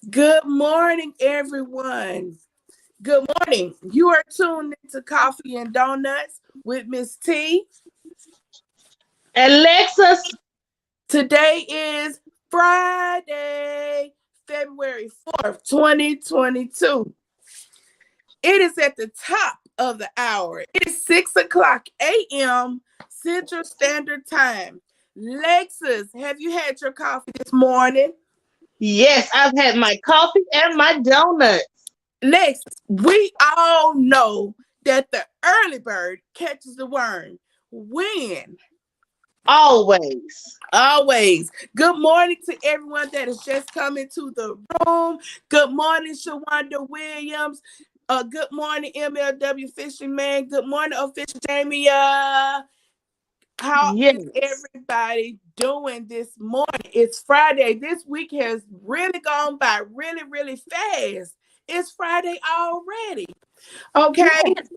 Good morning, everyone. Good morning. You are tuned into Coffee and Donuts with Miss T. Alexis, Today is Friday, February 4th, 2022. It is at the top of the hour. It is 6 o'clock a.m. Central Standard Time. Lexus, have you had your coffee this morning? yes, I've had my coffee and my donuts. Next, we all know that the early bird catches the worm. When? Always. Always. Good morning to everyone that is just coming to the room. Good morning, Shawanda Williams. Good morning, MLW Fishing Man. Good morning, Official Jamie. How is Yes. everybody doing this morning? It's Friday. This week has really gone by really, really fast. It's Friday already. Okay, Yes.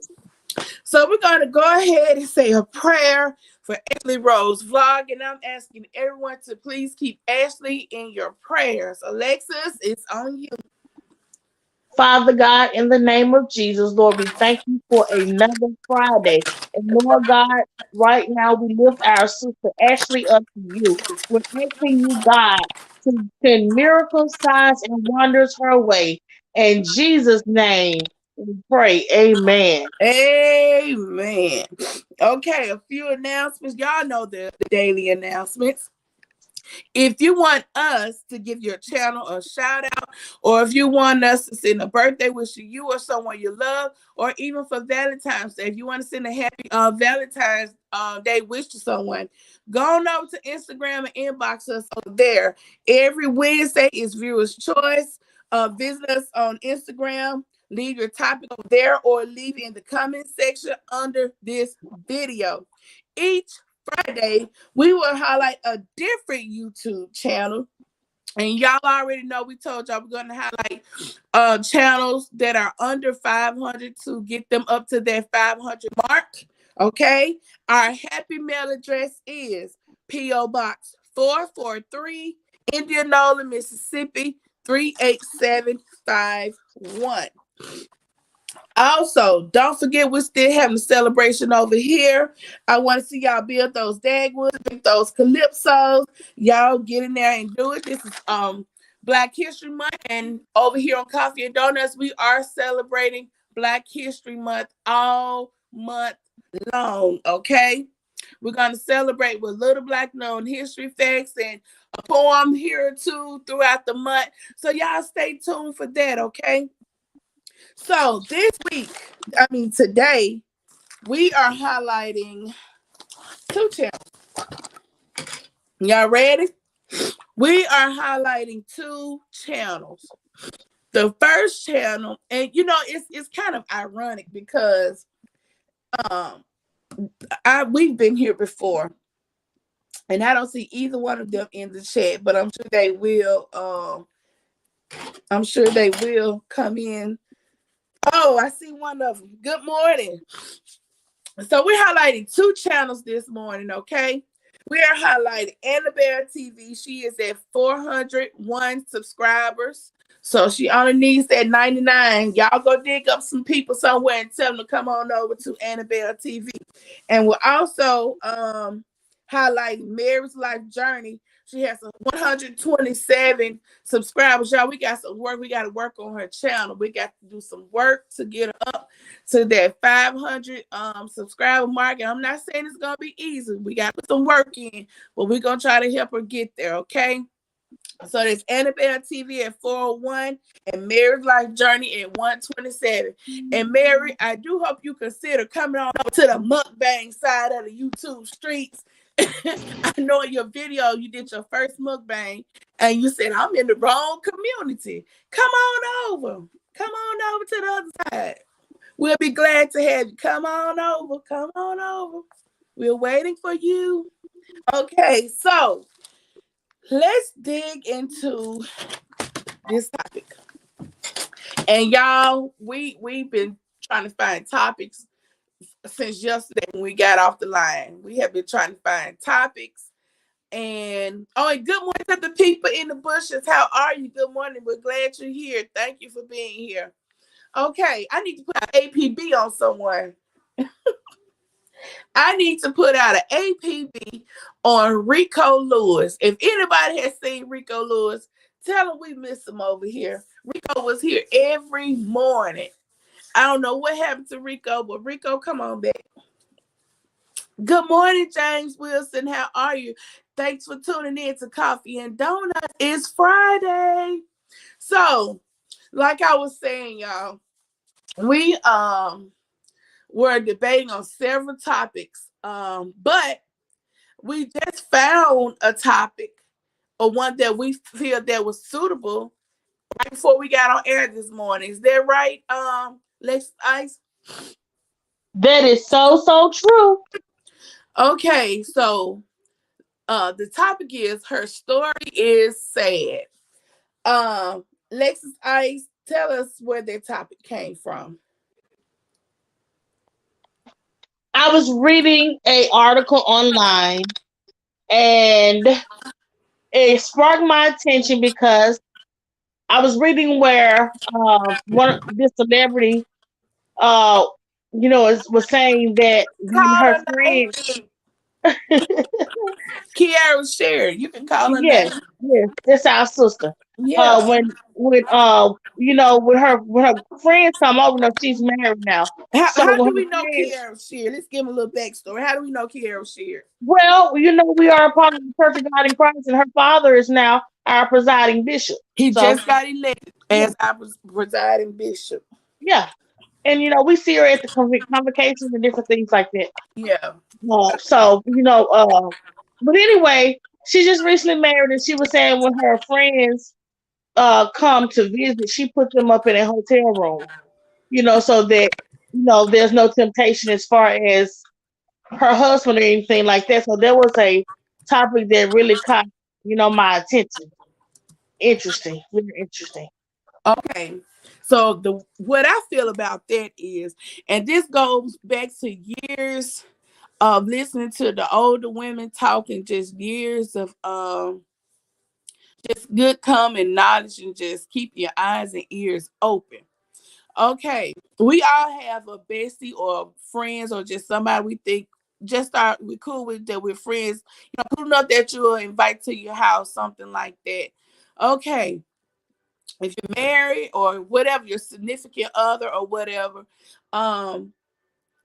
so we're going to go ahead and say a prayer for Ashley Rose vlog, and I'm asking everyone to please keep Ashley in your prayers. Alexis, it's on you. Father God, in the name of Jesus, Lord, we thank you for another Friday. And Lord God, right now we lift our sister Ashley up to you. We're asking you, God, to send miracles, signs, and wonders her way. In Jesus' name, we pray. Amen. Amen. Okay, a few announcements. Y'all know the daily announcements. If you want us to give your channel a shout out, or if you want us to send a birthday wish to you or someone you love, or even for Valentine's Day, if you want to send a happy Valentine's Day wish to someone, go on over to Instagram and inbox us over there. Every Wednesday is Viewers Choice. Visit us on Instagram. Leave your topic over there or leave it in the comment section under this video. Each Friday, we will highlight a different YouTube channel. And y'all already know we told y'all we're going to highlight channels that are under 500 to get them up to that 500 mark. Okay. Our happy mail address is P.O. Box 443, Indianola, Mississippi 38751. Also, don't forget we're still having a celebration over here. I want to see y'all build those Dagwoods, build those Calypsos. Y'all get in there and do it. This is Black History Month, and over here on Coffee and Donuts, we are celebrating Black History Month all month long. Okay, we're gonna celebrate with little black known history facts and a poem here or two throughout the month. So y'all stay tuned for that. Okay. So this week, today, we are highlighting two channels. Y'all ready? We are highlighting two channels. The first channel, and it's kind of ironic because we've been here before, and I don't see either one of them in the chat, but I'm sure they will. I'm sure they will come in. Oh, I see one of them. Good morning. So we're highlighting two channels this morning, okay? We are highlighting Annabelle TV. She is at 401 subscribers. So she only needs that 99. Y'all go dig up some people somewhere and tell them to come on over to Annabelle TV. And we'll also highlight Mary's Life Journey. She has 127 subscribers. Y'all, we got some work. We got to work on her channel. We got to do some work to get her up to that 500 subscriber mark. And I'm not saying it's going to be easy. We got to put some work in, but we're going to try to help her get there, okay? So there's Annabelle TV at 401 and Mary's Life Journey at 127. And Mary, I do hope you consider coming on over to the mukbang side of the YouTube streets. I know in your video you did your first mukbang and you said, I'm in the wrong community. Come on over. Come on over to the other side. We'll be glad to have you. Come on over. Come on over. We're waiting for you. Okay, so let's dig into this topic. And y'all, we've been trying to find topics since yesterday when we got off the line. We have been trying to find topics, And good morning to the people in the bushes. How are you? Good morning. We're glad you're here. Thank you for being here. Okay, I need to put an APB on someone. I need to put out an APB on Rico Lewis. If anybody has seen Rico Lewis, tell him we miss him over here. Rico was here every morning. I don't know what happened to Rico, but Rico, come on back. Good morning, James Wilson. How are you? Thanks for tuning in to Coffee and Donuts. It's Friday. So, like I was saying, y'all, we were debating on several topics. But we just found a topic or one that we feel that was suitable right before we got on air this morning. Is that right? Lex Ice? That is so true. Okay, so the topic is her story is sad. Lexus Ice, tell us where that topic came from. I was reading a article online and it sparked my attention because I was reading where one this celebrity uh was saying that Call her her name. friend. Kiara shared. You can call her Yes, name. yes, that's our sister. Yeah. When her friends come over, no, she's married now. So How when do her we know friends, Kiara shared? Let's give him a little backstory. How do we know Kiara shared? well, we are a part of the Church of God in Christ, and her father is now our presiding bishop. He So just got elected yeah, as our presiding bishop. yeah, and we see her at the convocations and different things like that. Yeah. So but anyway, she just recently married, and she was saying when her friends come to visit, she put them up in a hotel room, so that there's no temptation as far as her husband or anything like that. So there was a topic that really caught my attention. Interesting, really interesting. Okay. So the what I feel about that is, and this goes back to years of listening to the older women talking, just years of just good common knowledge, and just keep your eyes and ears open. Okay, we all have a bestie or friends or just somebody we think just are we cool with, that we're friends, cool enough that you'll invite to your house, something like that. Okay, if you're married or whatever, your significant other or whatever, um,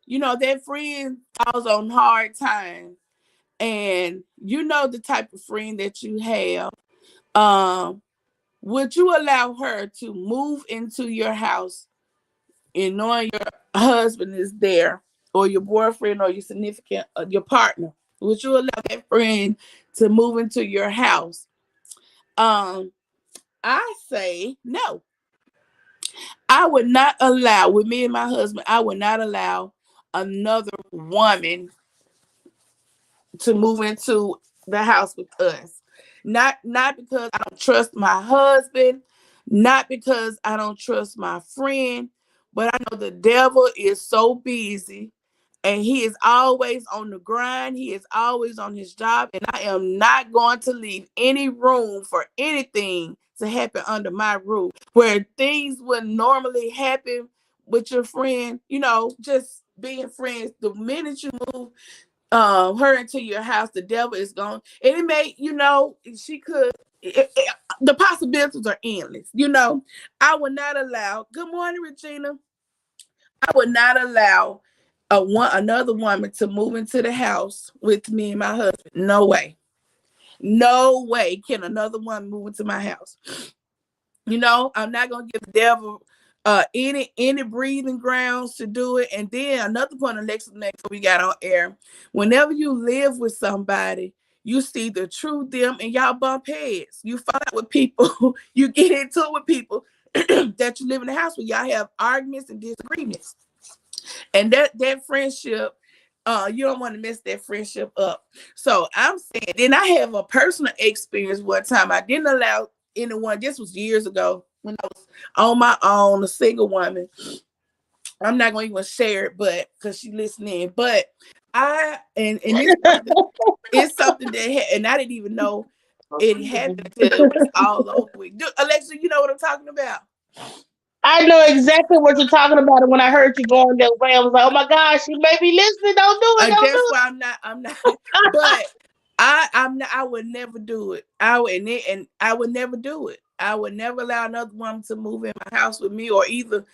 that friend falls on hard times, and the type of friend that you have. Um, would you allow her to move into your house and knowing your husband is there, or your boyfriend or your significant your partner? Would you allow that friend to move into your house? um I say no. I would not allow, with me and my husband, I would not allow another woman to move into the house with us. Not because I don't trust my husband, not because I don't trust my friend, but I know the devil is so busy and he is always on the grind. He is always on his job, and I am not going to leave any room for anything to happen under my roof where things would normally happen with your friend, just being friends. The minute you move her into your house, the devil is gone. And it may, she could the possibilities are endless. I would not allow, good morning, Regina. I would not allow another woman to move into the house with me and my husband. No way. No way can another woman move into my house. I'm not gonna give the devil any breathing grounds to do it. And then another point, Alexa, before we got on air, whenever you live with somebody, you see the true them, and y'all bump heads. You fall out with people, you get into it with people that you live in the house with. Y'all have arguments and disagreements, and that friendship, you don't want to mess that friendship up. So I'm saying, then I have a personal experience. One time I didn't allow anyone, this was years ago when I was on my own, a single woman. I'm not going to even share it, but because she listening, but And it's something that and I didn't even know it happened until it was all over with. Alexa, you know what I'm talking about? I know exactly what you're talking about. And when I heard you going that way, I was like, oh my gosh, she may be listening. Don't do it. Don't That's do why I'm not but I'm not, I would never do it. And I would never do it. I would never allow another woman to move in my house with me, or either,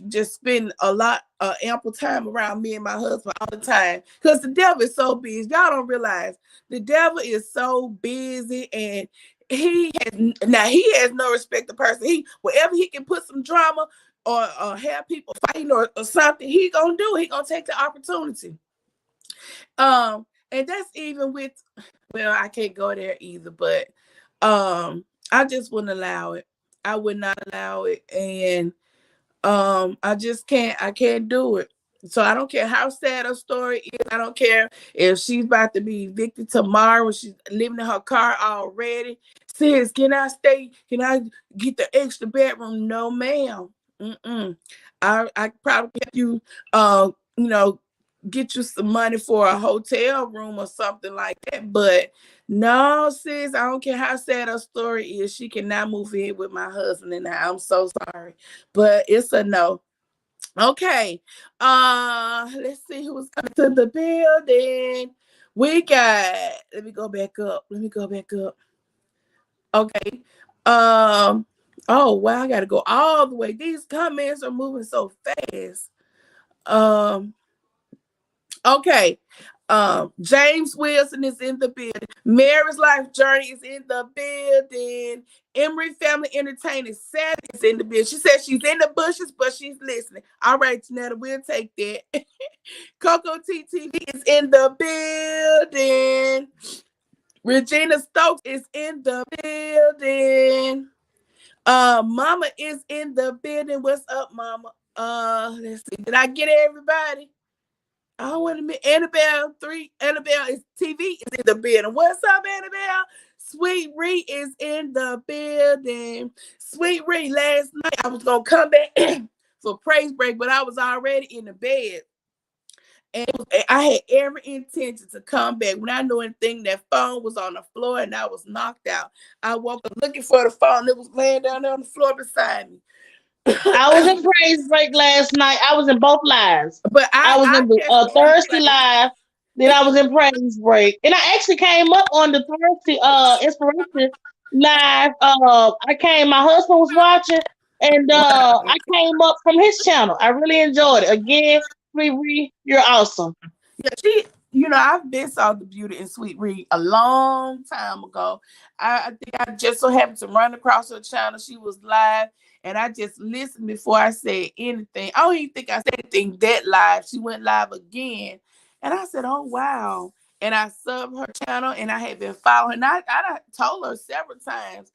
just spend a lot ample time around me and my husband all the time. Because the devil is so busy. Y'all don't realize the devil is so busy, and he has no respect to person. Wherever he can put some drama, or have people fighting, or something, he gonna do it. He gonna take the opportunity. And that's even with, well, I can't go there either, but I just wouldn't allow it. I would not allow it. And I can't do it. So I don't care how sad her story is. I don't care if she's about to be evicted tomorrow, when she's living in her car already. Says, can I stay? Can I get the extra bedroom? No, ma'am. Mm-mm. I probably help you, you know, get you some money for a hotel room or something like that. But no, sis, I don't care how sad her story is. She cannot move in with my husband, and I'm so sorry, but it's a no. Okay. Let's see who's coming to the building. We got, let me go back up. Okay. Um, oh wow, I gotta go all the way. These comments are moving so fast. Um, okay. James Wilson is in the building. Mary's Life Journey is in the building. Emory Family Entertainment Sally is in the building. She says she's in the bushes, but she's listening. All right, Janetta, we'll take that. Coco TTV is in the building. Regina Stokes is in the building. Mama is in the building. What's up, Mama? Let's see. Did I get everybody? I want to meet Annabelle is TV is in the building. What's up, Annabelle? Sweet Ree is in the building. Sweet Ree, last night I was gonna come back for praise break, but I was already in the bed. And I had every intention to come back. When I knew anything, that phone was on the floor and I was knocked out. I woke up looking for the phone. It was laying down there on the floor beside me. I was in praise break last night. I was in both lives. But I was I in the catch the Thursday replay. live, then I was in praise break, and I actually came up on the Thursday inspiration live. I came. My husband was watching, and Wow. I came up from his channel. I really enjoyed it. Again, Riri, you're awesome. Yeah, I've been saw the Beauty and Sweet Read a long time ago. I think I just so happened to run across her channel. She was live, and I just listened before I said anything. I don't even think I said anything that live. She went live again, and I said, "Oh wow!" And I subbed her channel, and I had been following. I told her several times,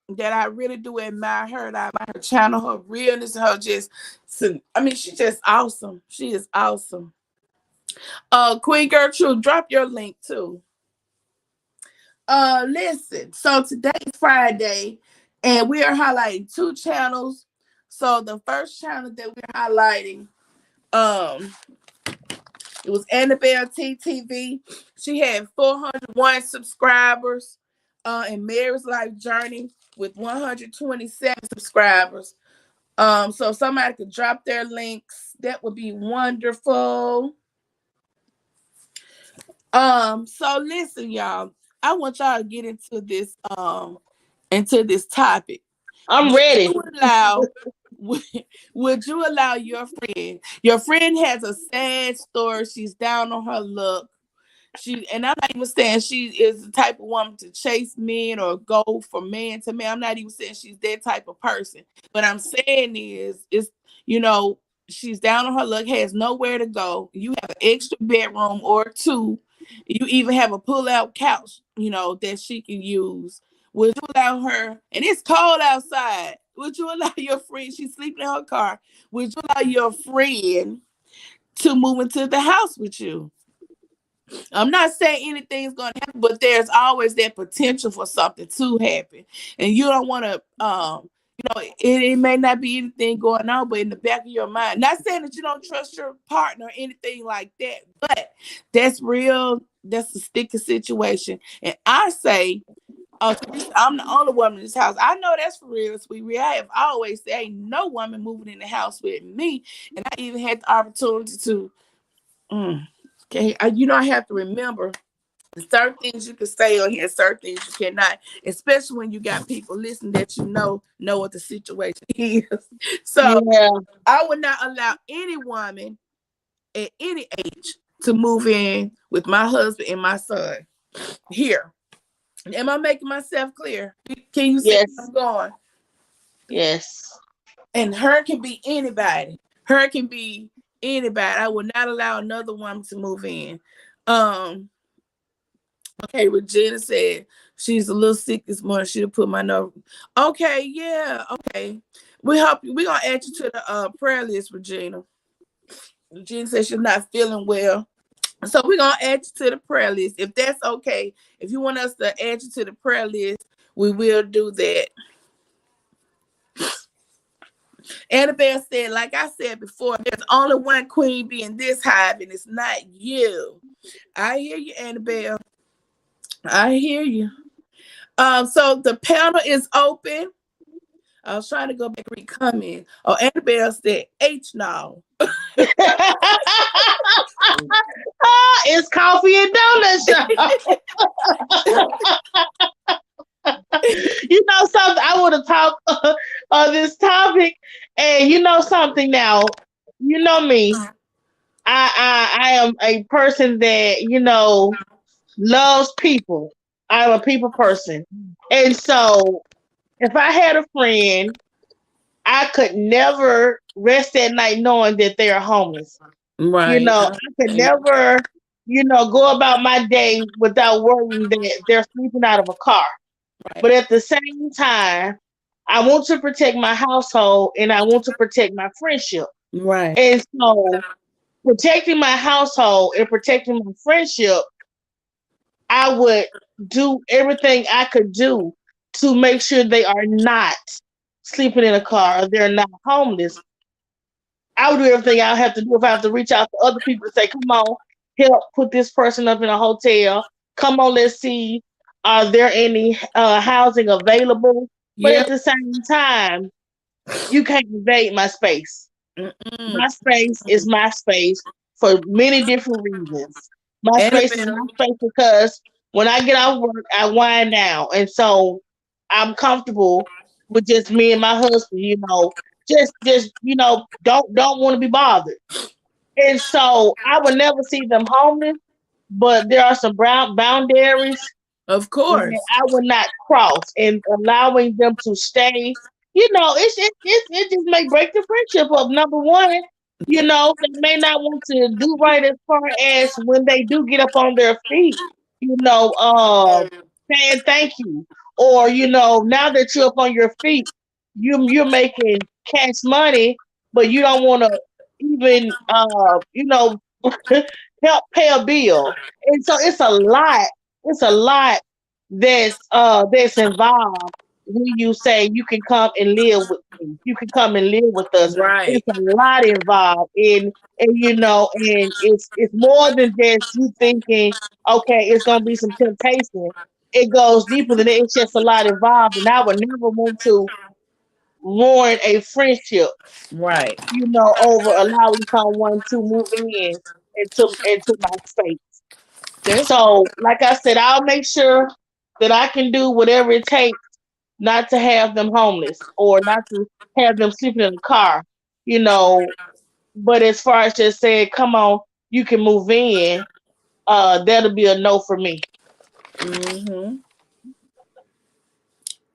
that I really do admire her. And I admire her channel, her realness, her just. I mean, she's just awesome. She is awesome. Queen Gertrude, drop your link too. Listen. So today's Friday, and we are highlighting two channels. So the first channel that we're highlighting, um, it was Annabelle TTV. She had 401 subscribers. And Mary's Life Journey with 127 subscribers. So if somebody could drop their links, that would be wonderful. So listen, y'all. I want y'all to get into this topic. I'm Would you ready. allow would, would you allow your friend? Your friend has a sad story. She's down on her luck. And I'm not even saying she is the type of woman to chase men or go from man to man. I'm not even saying she's that type of person. What I'm saying is, you know, she's down on her luck, has nowhere to go. You have an extra bedroom or two. You even have a pull-out couch, that she can use. Would you allow her? And it's cold outside. Would you allow your friend? She's sleeping in her car. Would you allow your friend to move into the house with you? I'm not saying anything's going to happen, but there's always that potential for something to happen, and you don't want to it may not be anything going on, but in the back of your mind, not saying that you don't trust your partner or anything like that, but that's real. That's a sticky situation. And I say, oh, I'm the only woman in this house. I know that's for real, sweet. I have always said, ain't no woman moving in the house with me. And I even had the opportunity to, okay, I have to remember certain things you can say on here, certain things you cannot, especially when you got people listening that know what the situation is. So Yeah. I would not allow any woman at any age to move in with my husband and my son here. Am I making myself clear? Can you see where Yes. I'm going? Yes. And her can be anybody. Her can be anybody. I will not allow another woman to move in. Um, okay, Regina said she's a little sick this morning. She'll put my note. Okay, yeah, okay. We help you. We're gonna add you to the prayer list, Regina. Regina said she's not feeling well. So we're gonna add you to the prayer list. If that's okay. If you want us to add you to the prayer list, we will do that. Annabelle said, like I said before, there's only one queen bee in this hive, and it's not you. I hear you, Annabelle. I hear you. So the panel is open. I was trying to go back and read comments. Oh, Annabelle said H now. It's coffee and donuts. You know something? I want to talk on this topic, and you know something now. You know me. I am a person that loves people. I'm a people person, and so if I had a friend, I could never rest at night knowing that they are homeless. Right. I could never, go about my day without worrying that they're sleeping out of a car. But Right. at the same time, I want to protect my household and I want to protect my friendship. Right. And so protecting my household and protecting my friendship, I would do everything I could do to make sure they are not sleeping in a car or they're not homeless. I would do everything I have to do if I have to reach out to other people to say, come on, help put this person up in a hotel. Come on, let's see, are there any housing available? But Yeah. at the same time, you can't invade my space. Mm-mm. My space is my space for many different reasons. My space is my Annabelle. space because when I get off work, I wind down. And so I'm comfortable with just me and my husband, don't want to be bothered. And so I would never see them homeless, but there are some brown boundaries Of that course. I would not cross, and allowing them to stay. It just may break the friendship up. Number one, they may not want to do right as far as when they do get up on their feet. Saying thank you, or now that you're up on your feet, you're making cash money, but you don't want to even help pay a bill, and so it's a lot. It's a lot that's involved when you say you can come and live with me. You can come and live with us. Right. It's a lot involved and it's more than just you thinking, okay, it's gonna be some temptation. It goes deeper than that. It's just a lot involved. And I would never want to ruin a friendship, Right. over allowing someone to move in into my space. That's So, like I said, I'll make sure that I can do whatever it takes not to have them homeless or not to have them sleeping in the car, you know. But as far as just saying, come on, you can move in, that'll be a no for me. mm-hmm.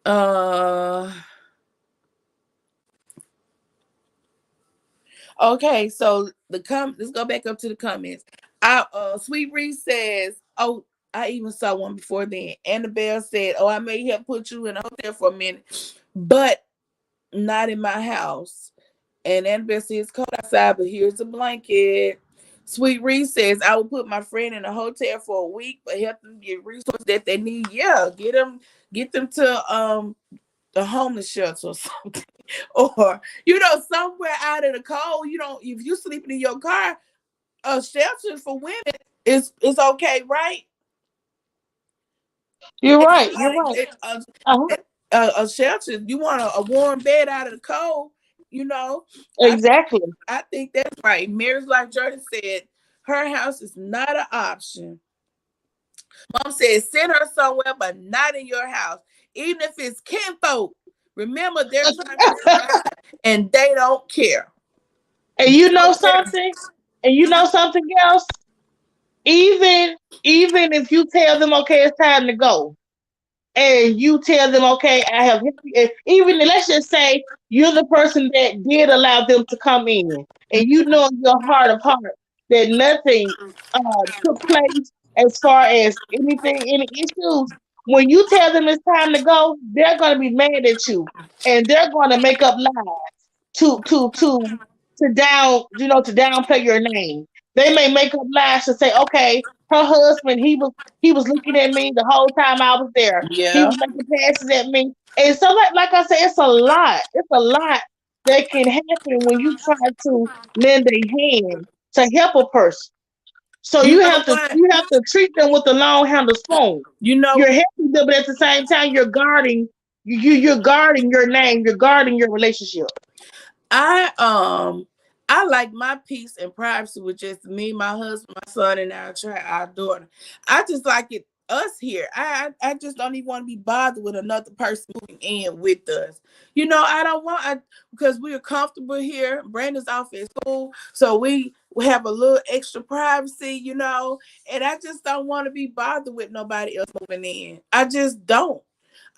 Uh okay, so let's go back up to the comments. Sweet Reese says, oh, I even saw one before then. Annabelle said, oh, I may have put you in a hotel for a minute, but not in my house. And Annabelle says it's cold outside, but here's a blanket. Sweet Reese says I will put my friend in a hotel for a week, but help them get resources that they need. Yeah, get them to a homeless shelter or something, or somewhere out in the cold. If you sleeping in your car, a shelter for women is okay, right? You're It's right. You're like right. Uh-huh. a shelter. You want a warm bed out of the cold. You know, I think Exactly. I think that's right. Mary's Life Jordan said her house is not an option. Mom said send her somewhere, but not in your house, even if it's kinfolk. Remember, they're trying to survive, and they don't care. And They you know don't care. something? And you know something else? Even even if you tell them, okay, it's time to go, and you tell them, okay, I have even let's just say you're the person that did allow them to come in, and you know in your heart of hearts that nothing took place as far as any issues. When you tell them it's time to go, they're going to be mad at you, and they're going to make up lies to to to to downplay your name. They may make up lies to say, okay, her husband, he was looking at me the whole time I was there. He Yeah, was making passes at me. And so like I said, it's a lot. It's a lot that can happen when you try to lend a hand to help a person. So you you know have to what? you have to treat them with the long handle spoon. You know You're helping them, but at the same time you're guarding your name, you're guarding your relationship. I I like my peace and privacy with just me, my husband, my son, and our daughter. I just like it us here. I just don't even want to be bothered with another person moving in with us. I don't want because we're comfortable here. Brandon's off at school, so we have a little extra privacy, and I just don't want to be bothered with nobody else moving in. I just don't.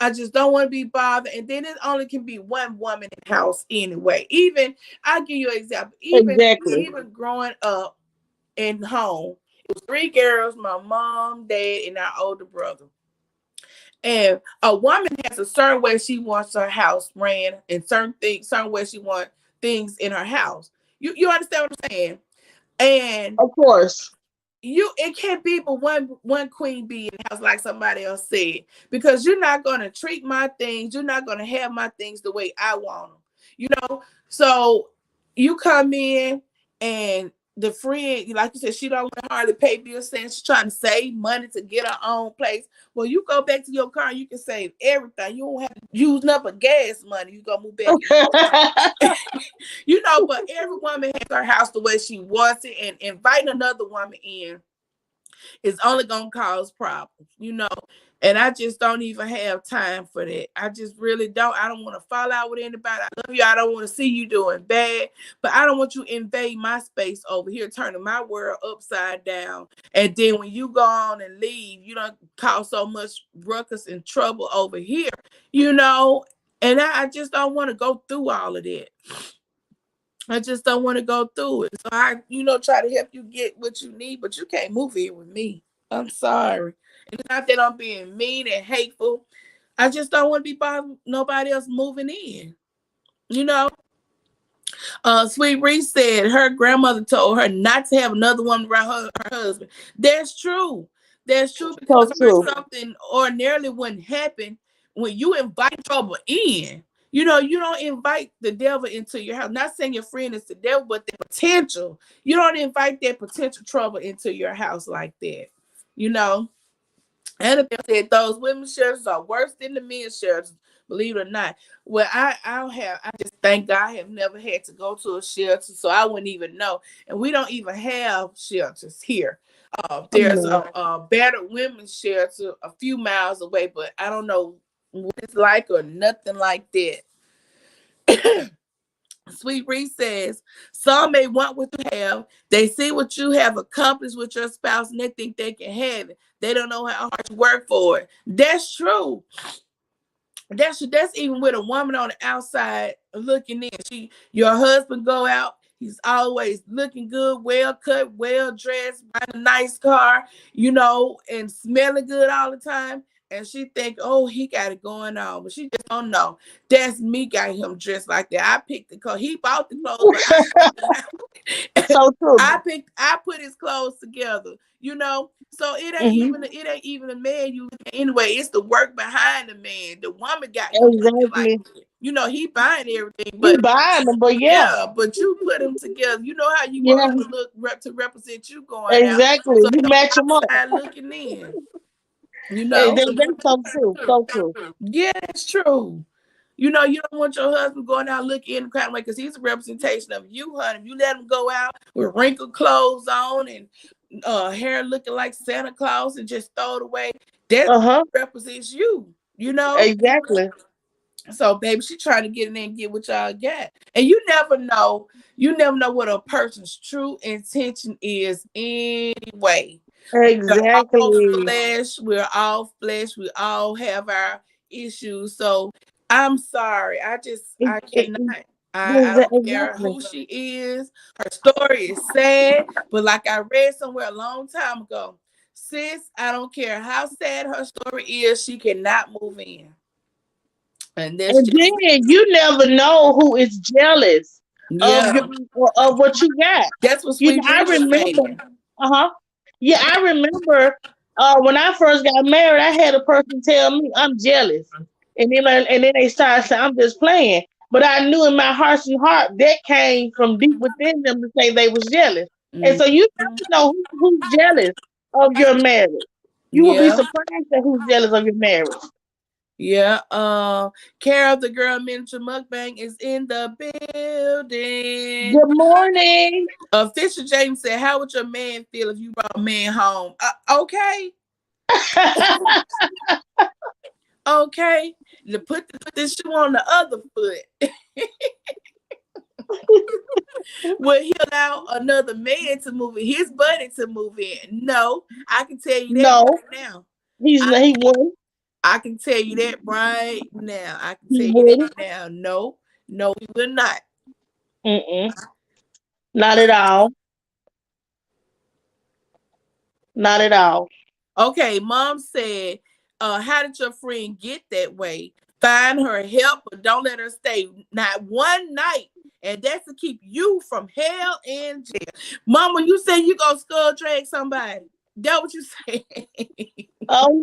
I just don't want to be bothered. And then it only can be one woman in the house anyway. Even I'll give you an example. Even Exactly. even growing up in home, it was three girls, my mom, dad, and our older brother. And a woman has a certain way she wants her house ran and certain way she wants things in her house. You understand what I'm saying? And Of course. it can't be but one queen bee in the house, like somebody else said, because you're not going to treat my things, you're not going to have my things the way I want them, so you come in, and the friend, like you said, she don't want to hardly pay bills, saying she's trying to save money to get her own place. Well, you go back to your car, you can save everything. You don't have to use up a gas money. You go move back in. But every woman has her house the way she wants it, and inviting another woman in is only gonna cause problems. And I just don't even have time for that. I just really don't. I don't want to fall out with anybody. I love you. I don't want to see you doing bad, but I don't want you invade my space over here, turning my world upside down. And then when you go on and leave, you don't cause so much ruckus and trouble over here, you know. And I just don't want to go through all of that. I just don't want to go through it. So try to help you get what you need, but you can't move here with me. I'm sorry. And it's not that I'm being mean and hateful. I just don't want to be bothered nobody else moving in. You know, Sweet Reese said her grandmother told her not to have another woman around her husband. That's true. That's true, So because true. something ordinarily wouldn't happen when you invite trouble in. You don't invite the devil into your house. Not saying your friend is the devil, but the potential. You don't invite that potential trouble into your house like that. You know. Annabelle said those women's shelters are worse than the men's shelters, believe it or not. Well, I just thank God I have never had to go to a shelter, so I wouldn't even know. And we don't even have shelters here. There's Mm. a battered women's shelter a few miles away, but I don't know what it's like or nothing like that. Sweet Reese says, some may want what you have. They see what you have accomplished with your spouse and they think they can have it. They don't know how hard you work for it. That's true. That's even with a woman on the outside looking in. Your husband go out, he's always looking good, well cut, well dressed, buying a nice car, and smelling good all the time. and she think, oh, he got it going on, but she just don't know. That's me got him dressed like that. I picked the clothes. He bought the clothes, but So true. I put his clothes together, you know. So Hmm. it ain't even a man you anyway. It's the work behind the man. The woman got him looking like Exactly. that. You know, he buying everything, He but buying them, but yeah, yeah, but you put them together. You know how you want yeah, him to look to represent you going out. exactly. So You he on match the them up. outside looking in. You Hey, know. that's so true. So true. Yeah, it's true. You know, you don't want your husband going out looking in the kind of way because he's a representation of you, honey. If you let him go out with wrinkled clothes on and hair looking like Santa Claus and just throw it away, that Uh-huh. represents you, you know? Exactly. So, baby, she trying to get in there and get what y'all got. And you never know what a person's true intention is anyway. We're all Exactly. flesh. We're all flesh. We all have our issues. So I'm sorry. I cannot. I don't care Exactly. who she is. Her story is sad. But like I read somewhere a long time ago, sis, I don't care how sad her story is, she cannot move in. And that's And just then you never know who is jealous of yeah. your of what you got. That's what You Sweet know, I Bree was remember. saying. Uh-huh. Yeah, I remember when I first got married, I had a person tell me I'm jealous. And then they started saying I'm just playing. But I knew in my heart and heart that came from deep within them to say they was jealous. And Mm, so you never know who's jealous of your marriage. You will be yeah. surprised at who's jealous of your marriage. Yeah. Carol, the girl miniature mukbang is in the building. Good morning. Fisher James said, "How would your man feel if you brought a man home?" Okay, okay. To put this shoe on the other foot. Will he allow another man to move in? His buddy to move in? No, I can tell you that No, right now. I he wouldn't. I can tell you that right now. I can He tell you that wouldn't. now. No, no, he will not. Mm-mm. Not at all. Not at all. Okay, mom said, how did your friend get that way? Find her help, but don't let her stay not one night. And that's to keep you from hell and jail. Mama, you say you gonna skull drag somebody. That what you say? Oh,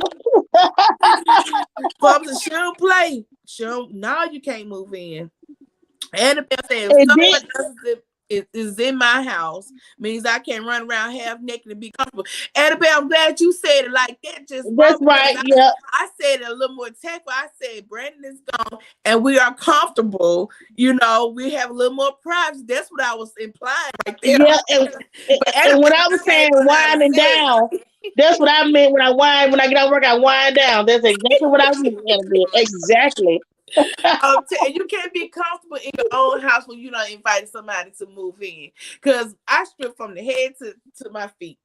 Mom said she don't play. She don't, now you can't move in. Annabelle said, if and then someone else is in my house, means I can run around half naked and be comfortable. Annabelle, I'm glad you said it like that just that's wrong because right. Yeah, I said it a little more tactful. I said Brandon is gone and we are comfortable. You know, we have a little more privacy. That's what I was implying right there. yeah. But And when Annabelle I was came saying on out and winding said down, it. that's what I meant when I wind. When I get out of work, I wind down. That's exactly what I meant. Annabelle. Exactly. You can't be comfortable in your own house when you don't invite somebody to move in. Because I strip from the head to my feet.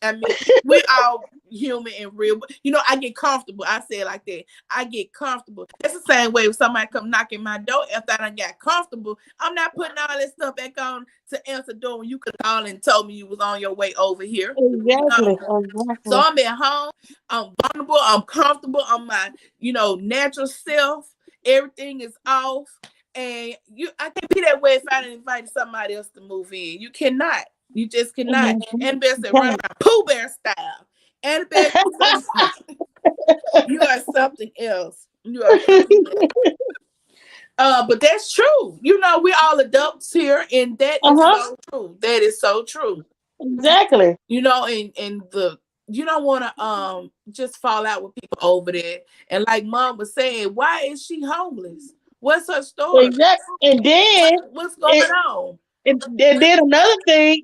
I mean, we're all human and real. You know, I get comfortable. I say it like that. I get comfortable. It's the same way if somebody come knocking my door after I done got comfortable. I'm not putting all this stuff back on to answer the door when you could call and told me you was on your way over here. You Exactly. know? So Exactly. I'm at home. I'm vulnerable. I'm comfortable. I'm my, natural self. Everything is off. And I can't be that way if I didn't invite somebody else to move in. You cannot. You just cannot. Mhm. Annabelle said, run Okay. around Pooh Bear style. Annabelle, you are something else. You are something else. But that's true. You know, we're all adults here, and that is Uh-huh. so true. That is so true. Exactly. You know, and the you don't want to just fall out with people over there. And like mom was saying, why is she homeless? What's her story? Exactly. And then What's going it, on? and then another thing,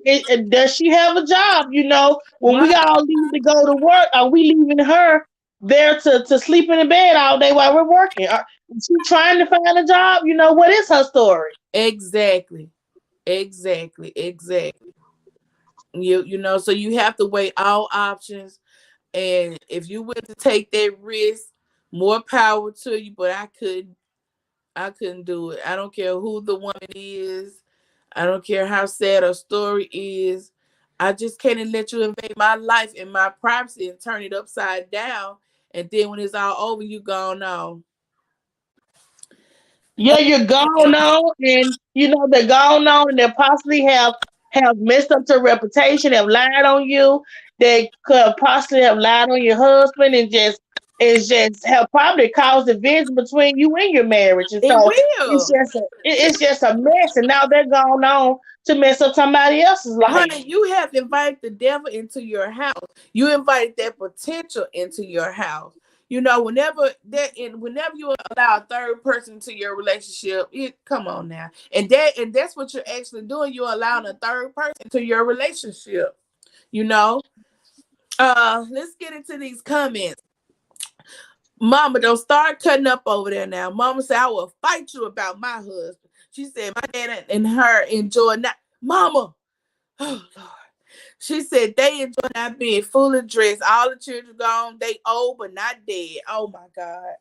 does she have a job? You know, when we Right. all leave to go to work, are we leaving her there to sleep in the bed all day while we're working? Is she trying to find a job? You know, what is her story? Exactly. Exactly. Exactly. You know, so you have to weigh all options. And if you were to take that risk, more power to you. But I couldn't do it. I don't care who the woman is. I don't care how sad her story is. I just can't let you invade my life and my privacy and turn it upside down And then when it's all over, you gone on. Yeah, you're gone on, and they're gone on, and they possibly have messed up your reputation, have lied on you. They could possibly have lied on your husband, and just have probably caused division between you and your marriage. And It so will. it's just a mess. And now they're gone on to mess up somebody else's life. Honey, you have invited the devil into your house. You invited that potential into your house. Whenever you allow a third person into your relationship, come on now. And that's what you're actually doing. You're allowing a third person to your relationship. You know? Let's get into these comments. Mama, don't start cutting up over there now. Mama said, I will fight you about my husband. She said, my dad and her enjoy not. Mama, oh Lord. She said they enjoy not being fully dressed. All the children gone. They old but not dead. Oh my God.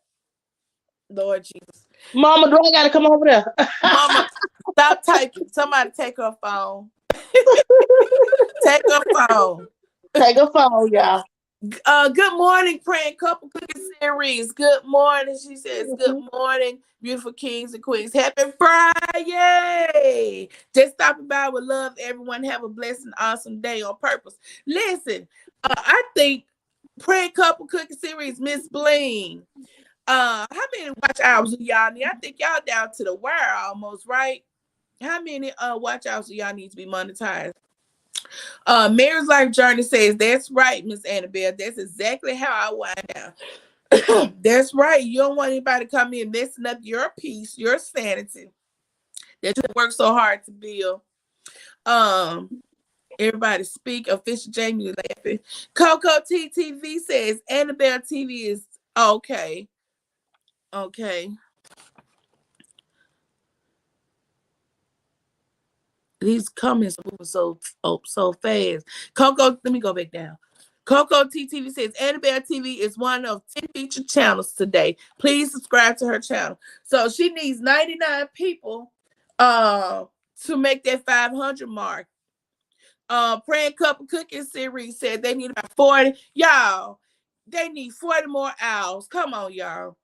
Lord Jesus. Mama, do I gotta come over there? Mama, stop typing. Somebody take her phone. Take her phone. Take a phone, y'all. Good morning, praying couple cooking series. Good morning. She says, good Mhm. morning, beautiful kings and queens. Happy Friday. Just stopping by with love. Everyone have a blessed and awesome day on purpose. Listen, I think praying couple cooking series, Miss Bling. How many watch hours do y'all need? I think y'all down to the wire almost, right? How many watch hours do y'all need to be monetized? Mary's Life Journey says, that's right, Miss Annabelle. That's exactly how I wind down. That's right. You don't want anybody to come in messing up your peace, your sanity that you work so hard to build. Everybody speak. Official Jamie laughing. Coco TTV says, Annabelle TV is okay. Okay. These comments are moving so fast. Coco, let me go back down. Coco TTV says Annabelle TV is one of 10 featured channels today. Please subscribe to her channel. So she needs 99 people to make that 500 mark. Praying Couple Cooking Series said they need about 40. Y'all, they need 40 more hours. Come on, y'all.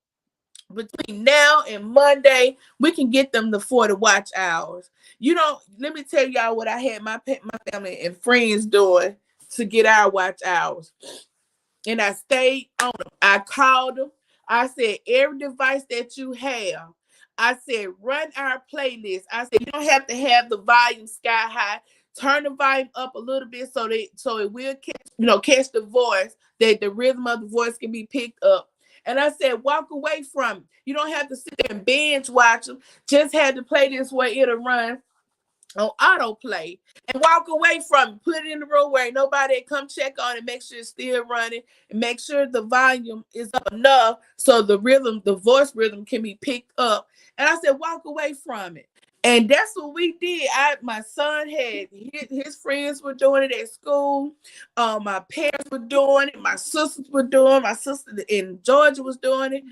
Between now and Monday, we can get them the 40 watch hours. Let me tell y'all what I had my family and friends doing to get our watch hours. And I stayed on them. I called them. I said, every device that you have, I said, run our playlist. I said, you don't have to have the volume sky high. Turn the volume up a little bit so it will catch the voice, that the rhythm of the voice can be picked up. And I said, walk away from it. You don't have to sit there and binge watch them. Just have to play this where it'll run on autoplay and walk away from it. Put it in the room where nobody come check on it, make sure it's still running, and make sure the volume is up enough so the voice rhythm can be picked up. And I said, walk away from it. And that's what we did. My son had his friends were doing it at school. My parents were doing it. My sisters were doing it. My sister in Georgia was doing it.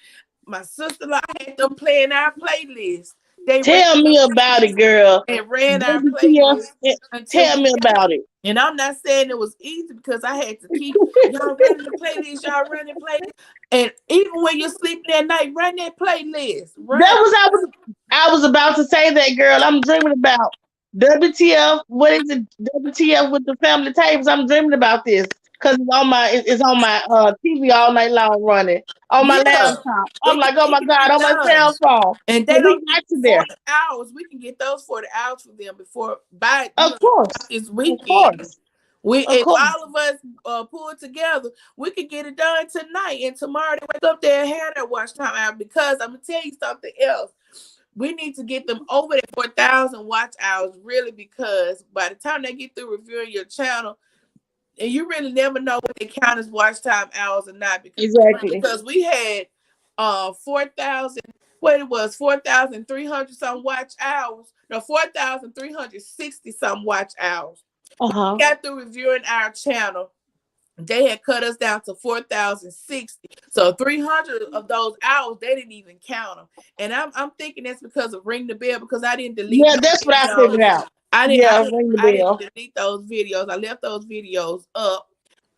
My sister-in-law had them playing our playlist. They ran Tell me about it, girl. and ran our WTF, playlist until tell we me got it. about it. And I'm not saying it was easy because I had to keep y'all running the playlist, y'all running playlist. And even when you're sleeping at night, run that playlist. Run. That was I was about to say that, girl. I'm dreaming about WTF. What is it? WTF with the family tapes. I'm dreaming about this because it's on my TV all night long running on my Yeah. laptop. I'm It like, can, oh it my can god, be on my done. cell phone. And So they we don't need got you there. 40 hours. We can get those 40 hours for them before Of course, this of weekend. course, We of if course. all of us pull together, we could get it done tonight. And tomorrow they wake up there and have that watch time out, because I'm gonna tell you something else. We need to get them over that 4,000 watch hours, really, because by the time they get through reviewing your channel, and you really never know what they count as watch time hours or not, Exactly. because we had 4,000, what it was, 4,300 some watch hours, no, 4,360 some watch hours. Uh huh. Got through reviewing our channel, they had cut us down to 4,060. So 300 of those hours, they didn't even count them. And I'm thinking that's because of Ring the Bell, because I didn't delete Yeah, no that's what I figured videos. out. I didn't I Yeah, didn't ring the I didn't bell. delete those videos. I left those videos up.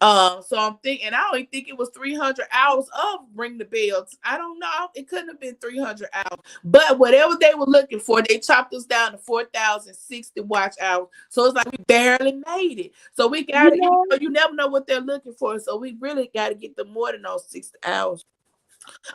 So I'm thinking, I don't even think it was 300 hours of Ring the Bell. I don't know. It couldn't have been 300 hours. But whatever they were looking for, they chopped us down to 4,060 watch hours. So it's like we barely made it. So we got You to, know, you never know what they're looking for. So we really got to get them more than those 60 hours.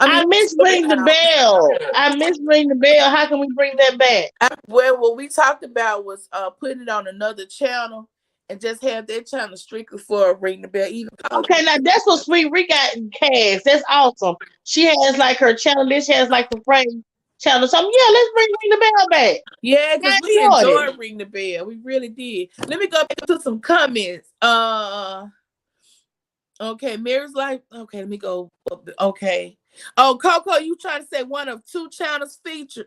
I mean, I miss 40 ring the hours. bell. I miss ring the bell. How can we bring that back? Well, what we talked about was putting it on another channel and just have that channel strictly for Ring the Bell. Even Okay, now that's what Sweet Rick got cast. That's awesome. She has like her channel. This has like the Frame channel. So yeah, let's bring Ring the Bell back. yeah, because I we enjoyed it. enjoyed Ring the Bell. We really did. Let me go back to some comments. Okay, Mary's like, okay, let me go. Okay. Oh, Coco, you trying to say one of two channels featured?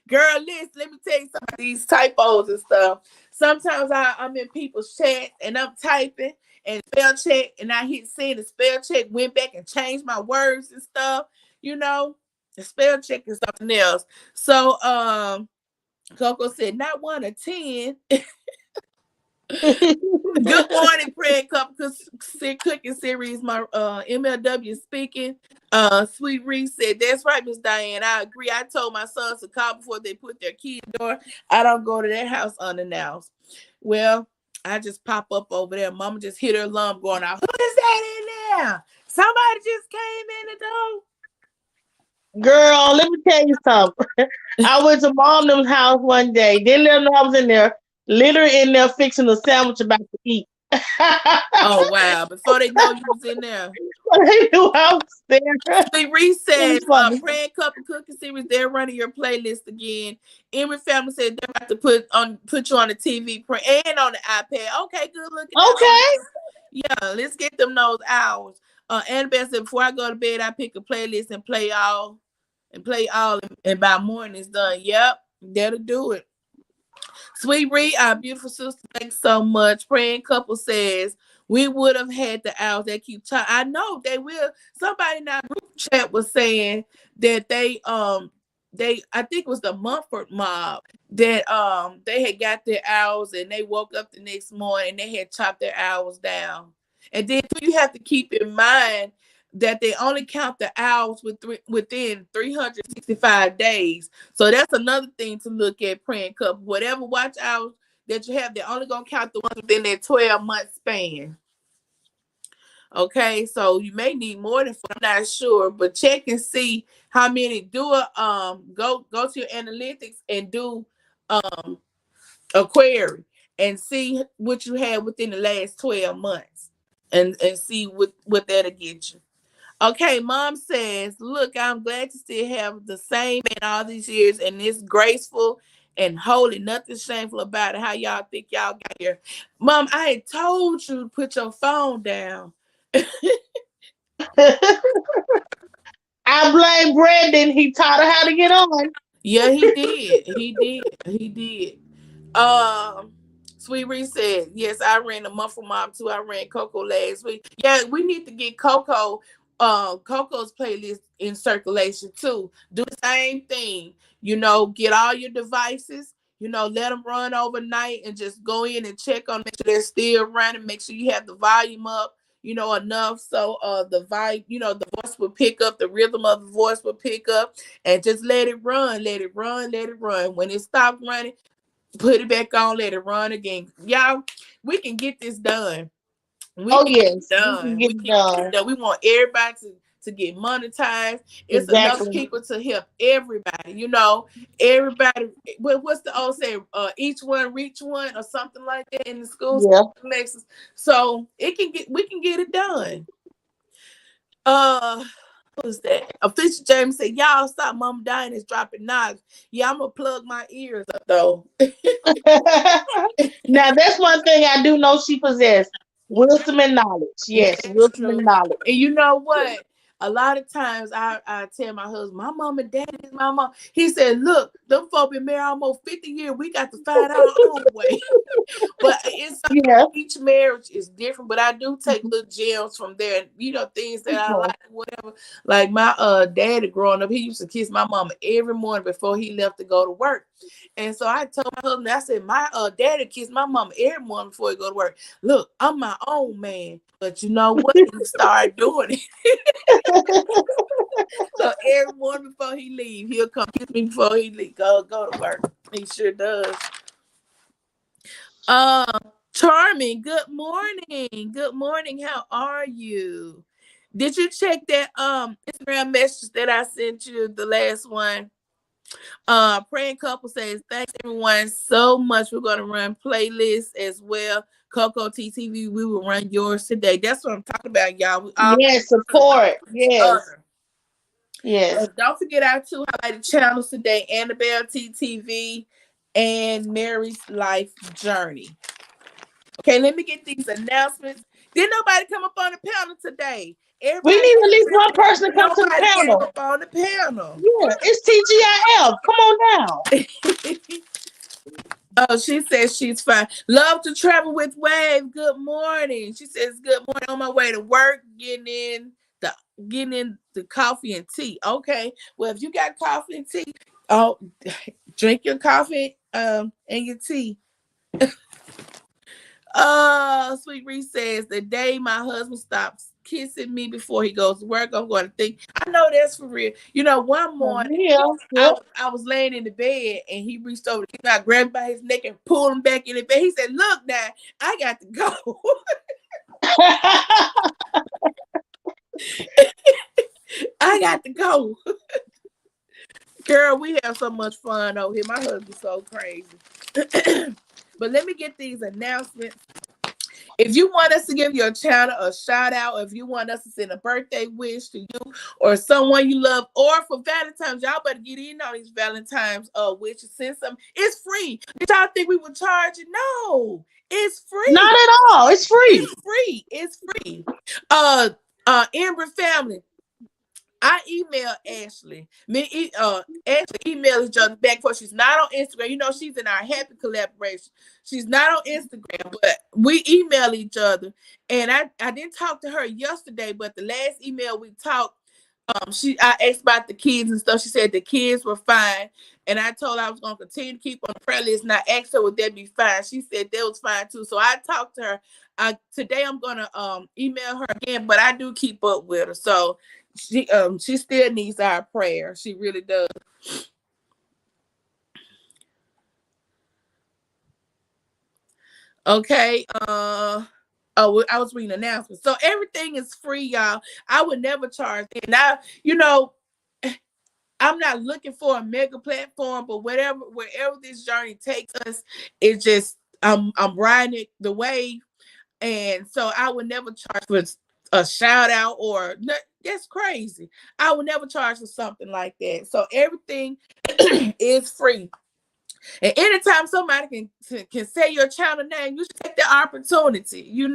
Girl, listen, let me tell you some of these typos and stuff. Sometimes I'm in people's chat and I'm typing and spell check and I hit send the spell check, went back and changed my words and stuff. You know, the spell check is something else. So Coco said not one of 10. Good morning, Prayer Cup Cooking Series. My MLW speaking. Sweet Reese said, that's right, Miss Diane. I agree. I told my sons to call before they put their key in the door. I don't go to their house unannounced. Well, I just pop up over there. Mama just hit her alarm going out. Who is that in there? Somebody just came in the door. Girl, let me tell you something. I went to mom's house one day. Didn't let them know I was in there, literally in there fixing a sandwich about to eat. Oh wow. Before they know you was in there. They knew I was there. Sweet Reese It was says, funny. Praying Couple Cooking Series, they're running your playlist again. Emory family said they're about to put you on the TV and on the iPad. Okay, good looking out. Okay. Yeah, let's get them those hours. Annabelle said, before I go to bed, I pick a playlist and play all, and by morning it's done. Yep, that'll do it. Sweet Ree, our beautiful sister, thanks so much. Praying Couple says, we would have had the owls that keep talking. I know they will. Somebody in our group chat was saying that they I think it was the Mumford mob that they had got their owls and they woke up the next morning and they had chopped their owls down. And then you have to keep in mind that they only count the owls within 365 days. So that's another thing to look at, Praying Couple. Whatever watch hours that you have, they're only gonna count the ones within that 12-month span. Okay, so you may need more than four, I'm not sure, but check and see how many. Do a go to your analytics and do a query and see what you have within the last 12 months and see what that'll get you. Okay, mom says, look, I'm glad to still have the same in all these years, and it's graceful and holy. Nothing shameful about it. How y'all think y'all got here? Mom, I had told you to put your phone down. I blame Brandon. He taught her how to get on. Yeah, he did. He did. He did. Um, Sweet Reese said, yes, I ran a month for mom too. I ran Coco last week. Yeah, we need to get Coco's playlist in circulation too. Do the same thing. Get all your devices, let them run overnight and just go in and check on, make sure they're still running, make sure you have the volume up, enough so the vibe, the voice will pick up, the rhythm of the voice will pick up, and just let it run, let it run, let it run. When it stops running, put it back on, let it run again. Y'all, we can get this done. We Oh can get it yes, we can done. get We it can get it done. done. We want everybody to get monetized. It's enough Exactly. people to help everybody. Everybody. What's the old say? Each one reach one, or something like that in the schools. Yeah. Lexus. So we can get it done. Uh, who's that? Official James said, "Y'all stop, Mama Diane is dropping knowledge." Yeah, I'm gonna plug my ears up though. Now that's one thing I do know she possessed. Wisdom and knowledge. Yeah, Yes, that's wisdom true. and knowledge. And you know what? a lot of times I tell my husband, my mom and daddy is my mom. He said, look, them folk been married almost 50 years. We got to find our own way. But it's Yeah. each marriage is different. But I do take little gems from there, things that I like, whatever. Like my daddy growing up, he used to kiss my mama every morning before he left to go to work. And so I told my husband, I said, my daddy kissed my mama every morning before he go to work. Look, I'm my own man, but you know what? He started doing it. So every morning before he leave, he'll come kiss me before he leave, go to work. He sure does. Uh, Charming, good morning. Good morning. How are you? Did you check that Instagram message that I sent you, the last one? Praying Couple says, thanks everyone so much. We're gonna run playlists as well. Coco TTV, we will run yours today. That's what I'm talking about, y'all. We all Yes, support. Yes. Yes. don't forget our two highlighted channels today: Annabelle TTV and Mary's Life Journey. Okay, let me get these announcements. Didn't nobody come up on the panel today? We Everybody, need at least one person to come to the nobody came panel. up on the panel. Yeah, it's TGIF. Come on now. Oh, she says she's fine. Love to travel with Wave. Good morning. She says good morning on my way to work, getting in the coffee and tea. Okay. Well, if you got coffee and tea, oh, drink your coffee and your tea. Sweet Reese says the day my husband stops kissing me before he goes to work, I'm going to think. I know that's for real. One morning Yeah. Yep. I was laying in the bed and he reached over to me. I grabbed him by his neck and pulled him back in the bed. He said, "Look now, I got to go." I got to go. Girl, we have so much fun over here. My husband's so crazy. But let me get these announcements. If you want us to give your channel a shout out, if you want us to send a birthday wish to you or someone you love, or for Valentine's, y'all better get in on these Valentine's wishes. Send some. It's free. Did y'all think we would charge it? No, it's free. Not at all. It's free. It's free. It's free. Amber family, I emailed Ashley. Ashley emailed each other back for she's not on Instagram. She's in our happy collaboration. She's not on Instagram, but we email each other. And I didn't talk to her yesterday, but the last email we talked, I asked about the kids and stuff. She said the kids were fine. And I told her I was gonna continue to keep on the prayer list. And I asked her would that be fine. She said that was fine too. So I talked to her. Today I'm gonna email her again, but I do keep up with her. So she still needs our prayer. She really does. Okay. I was reading announcements. So everything is free, y'all. I would never charge it. Now, I'm not looking for a mega platform, but wherever this journey takes us, it's just I'm riding it the wave. And so I would never charge for a shout out or that's crazy. I would never charge for something like that. So everything is free. And anytime somebody can say your channel name, you should take the opportunity,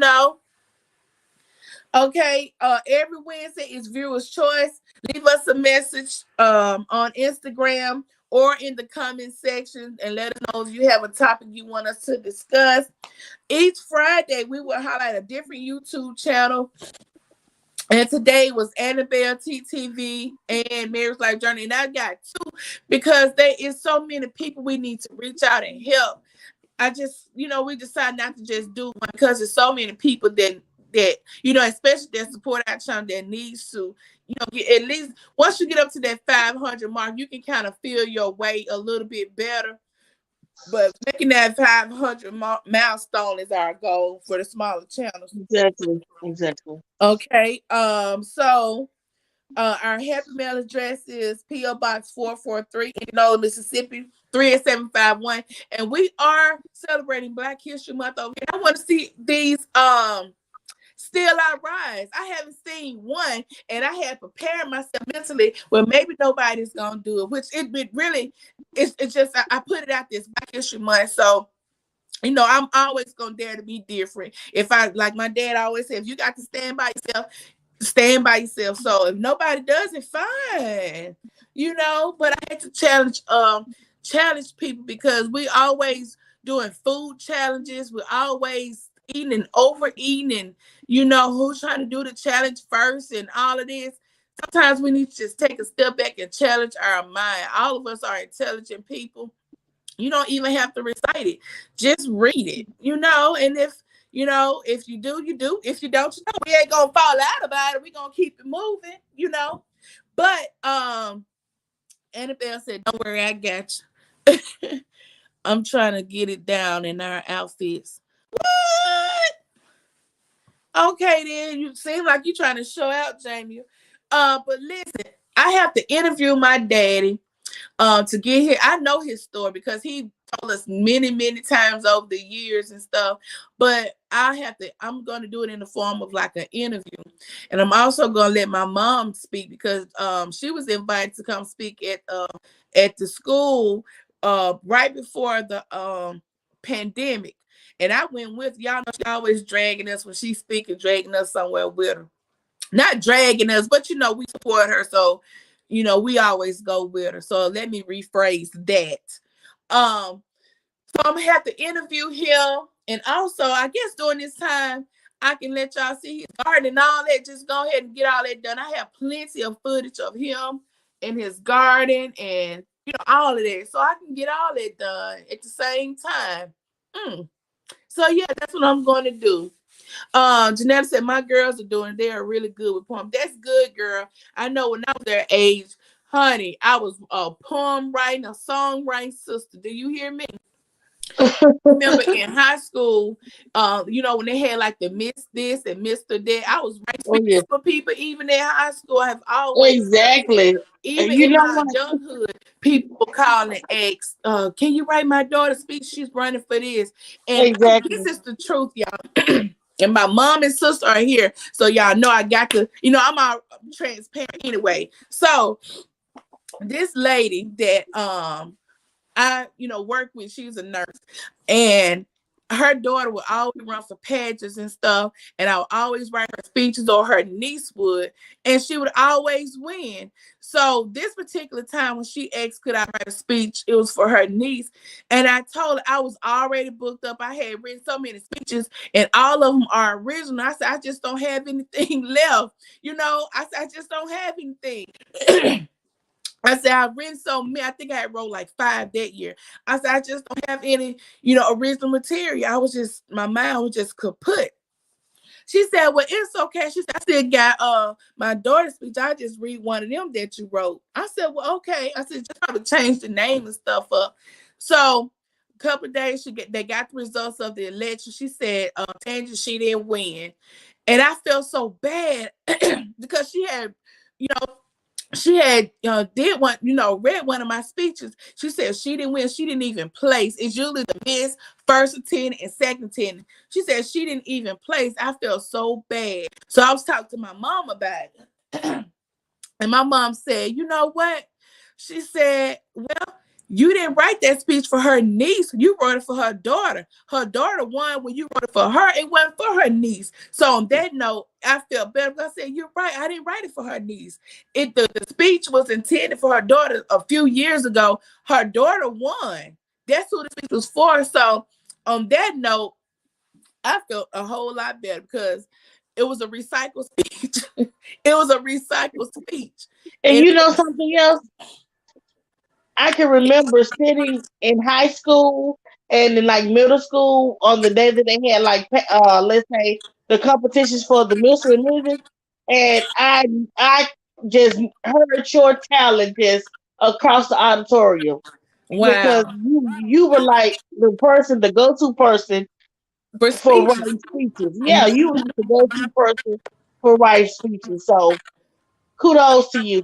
Okay, every Wednesday is Viewer's Choice. Leave us a message on Instagram or in the comment section and let us know if you have a topic you want us to discuss. Each Friday, we will highlight a different YouTube channel. And today was Annabelle TTV and Mary's Life Journey. And I got two because there is so many people we need to reach out and help. I just, we decided not to just do one because there's so many people that especially that support our channel that needs to, get, at least once you get up to that 500 mark, you can kind of feel your way a little bit better. But making that 500 milestone is our goal for the smaller channels. Exactly. Okay. So our happy mail address is P.O. Box 443 in Enola, Mississippi 38751. And we are celebrating Black History Month over here. I want to see these Still I Rise. I haven't seen one, and I had prepared myself mentally. Well, maybe nobody's gonna do it, which it really it's just I put it out this Black History Month. So I'm always gonna dare to be different. If I, like my dad always said, if you got to stand by yourself, stand by yourself. So if nobody does it, fine, But I had to challenge people because we always doing food challenges. We're always eating and overeating, and who's trying to do the challenge first and all of this. Sometimes we need to just take a step back and challenge our mind. All of us are intelligent people. You don't even have to recite it. Just read it. And if you do, you do. If you don't, we ain't gonna fall out about it. We gonna keep it moving. But Annabelle said, "Don't worry, I got you." I'm trying to get it down in our outfits. What? Okay, then you seem like you're trying to show out, Jamie. But listen, I have to interview my daddy to get here. I know his story because he told us many, many times over the years and stuff. But I'm gonna do it in the form of like an interview. And I'm also gonna let my mom speak because she was invited to come speak at the school right before the pandemic. And I went with y'all know she always dragging us when she's speaking, dragging us somewhere with her. Not dragging us, but we support her. So we always go with her. So let me rephrase that. So I'm gonna have to interview him, and also I guess during this time I can let y'all see his garden and all that. Just go ahead and get all that done. I have plenty of footage of him in his garden and all of that, so I can get all that done at the same time. So yeah, that's what I'm going to do. Janetta said my girls are doing it. They are really good with poems. That's good, girl. I know when I was their age, honey, I was a poem writing, a songwriting sister. Do you hear me? Remember in high school, when they had like the Miss This and Mr. That, I was writing Oh speeches yeah, for people even in high school. I have always done that. exactly. And Even you in know my what? adulthood, people call and ask, can you write my daughter's speech? She's running for this. And this Exactly. is the truth, y'all. And my mom and sister are here. So y'all know I got to, I'm all transparent anyway. So this lady that I, work with, she's a nurse, and her daughter would always run for pageants and stuff, and I would always write her speeches, or her niece would, and she would always win. So this particular time when she asked could I write a speech, it was for her niece, and I told her I was already booked up. I had written so many speeches, and all of them are original. I said I just don't have anything left. I said I just don't have anything. I said, I've written so many. I think I had wrote like 5 that year. I said, I just don't have any, original material. My mind was just kaput. She said, well, it's okay. She said, I still got my daughter's speech. I just read one of them that you wrote. I said, well, okay. I said, just probably change the name and stuff up. So a couple of days they got the results of the election. She said, Tangent, she didn't win. And I felt so bad because she had, you know, she had did one, read one of my speeches. She said she didn't win. She didn't even place. It's usually the miss, first attending and second attending. She said she didn't even place. I felt so bad. So I was talking to my mom about it. And my mom said, you know what? She said, well, you didn't write that speech for her niece. You wrote it for her daughter. Her daughter won when you wrote it for her. It wasn't for her niece. So on that note, I felt better because I said, you're right. I didn't write it for her niece. The speech was intended for her daughter a few years ago. Her daughter won. That's who the speech was for. So on that note, I felt a whole lot better because it was a recycled speech. It was a recycled speech. And And you know something else? I can remember sitting in high school and in like middle school on the day that they had like let's say the competitions for the Miss Religion, and I just heard your talent just across the auditorium because wow. you were like the person, the go to person For for speeches. writing speeches. Yeah, you were the go to person for writing speeches. So kudos to you.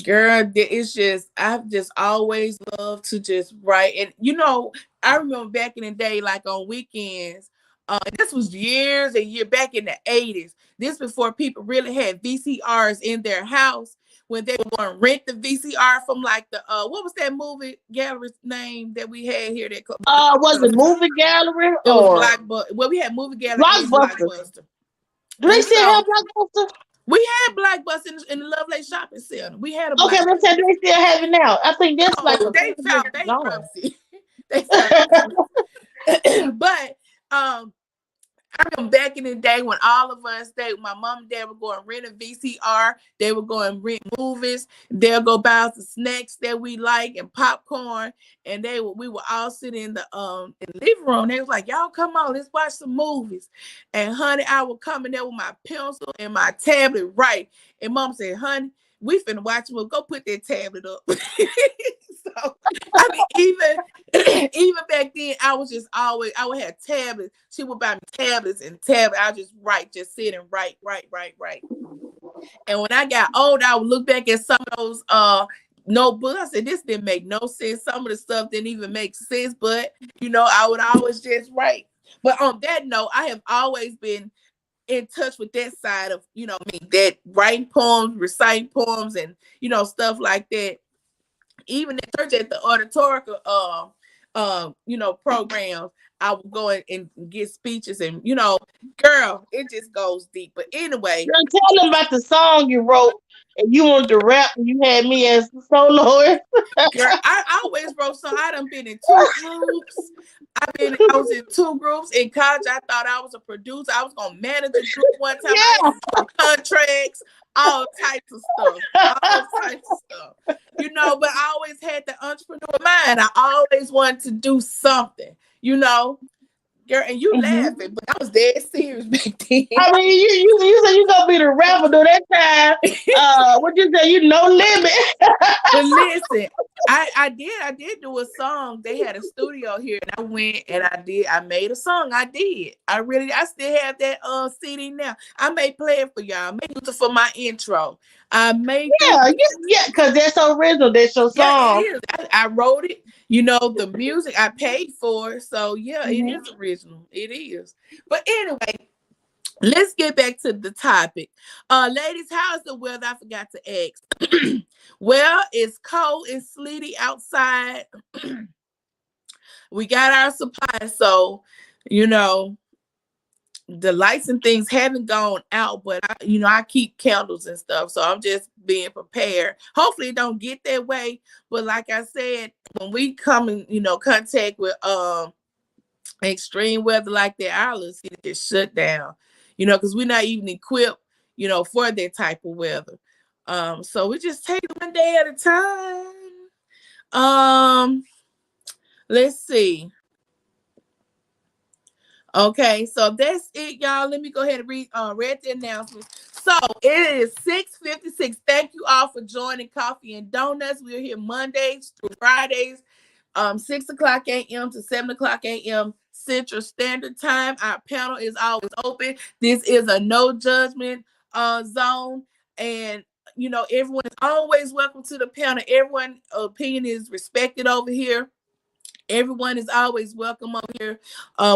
Girl, it's just I've just always loved to just write. And I remember back in the day, like on weekends, this was years and year back in the 80s. This before people really had VCRs in their house when they would go and rent the VCR from like the what was that movie gallery's name that we had here that Was it movie gallery it was or Blockbuster. Well, we had movie gallery and Blockbuster? Blockbuster. Do they And still have so Blockbuster? We had Black Bus in the Lovelace Shopping Center. We had a Okay, Black let's say they still have it now. I think that's like Oh, a they couple filed years gone. bankruptcy. They filed bankruptcy. But I remember back in the day when all of us, my mom and dad were going rent a VCR. They were going rent movies. They'll go buy us the snacks that we like and popcorn. And we would all sit in the living room. They was like, y'all come on, let's watch some movies. And honey, I would come in there with my pencil and my tablet, right. And mom said, honey, we finna watch. Well, go put that tablet up. So I mean, even back then, I was just always I would have tablets. She would buy me tablets and tablets. I just write, just sit and write. And when I got old, I would look back at some of those notebooks. I said, this didn't make no sense. Some of the stuff didn't even make sense, but I would always just write. But on that note, I have always been in touch with that side of me, that writing poems, reciting poems, and stuff like that. Even at church at the auditorical programs, I would go and get speeches, and girl, it just goes deep. But anyway, Girl, tell them about the song you wrote and you wanted to rap and you had me as the soloist. girl, I always wrote songs. I done been in two groups. I was in two groups in college. I thought I was a producer. I was gonna manage a group one time. I Yeah. had to do contracts, all types of stuff. All types of stuff. But I always had the entrepreneur mind. I always wanted to do something, girl, and you Mhm. laughing, but I was dead serious back then. I mean, you said you gonna be the rapper during that time. What you say? You no limit. But listen, I did do a song. They had a studio here, and I went and I made a song. I still have that CD now. I may play it for y'all. I may use it for my intro. I may do Yeah, because that's original. That's your Yeah, it song. is. I wrote it. The music I paid for. So yeah, it Mhm. is original. It is. But anyway, let's get back to the topic. Ladies, how's the weather? I forgot to ask. Well, it's cold and sleety outside. We got our supplies, so you know the lights and things haven't gone out, but I keep candles and stuff, so I'm just being prepared. Hopefully, it don't get that way. But like I said, when we come in, contact with extreme weather like that, our little city just shut down. Because we're not even equipped, for that type of weather. So we just take it one day at a time. Let's see. Okay, so that's it, y'all. Let me go ahead and read the announcements. So it is 6:56. Thank you all for joining Coffee and Donuts. We're here Mondays through Fridays, 6 o'clock a.m. to 7 o'clock a.m. Central Standard Time. Our panel is always open. This is a no judgment zone, and everyone is always welcome to the panel. Everyone's opinion is respected over here. Everyone is always welcome over here.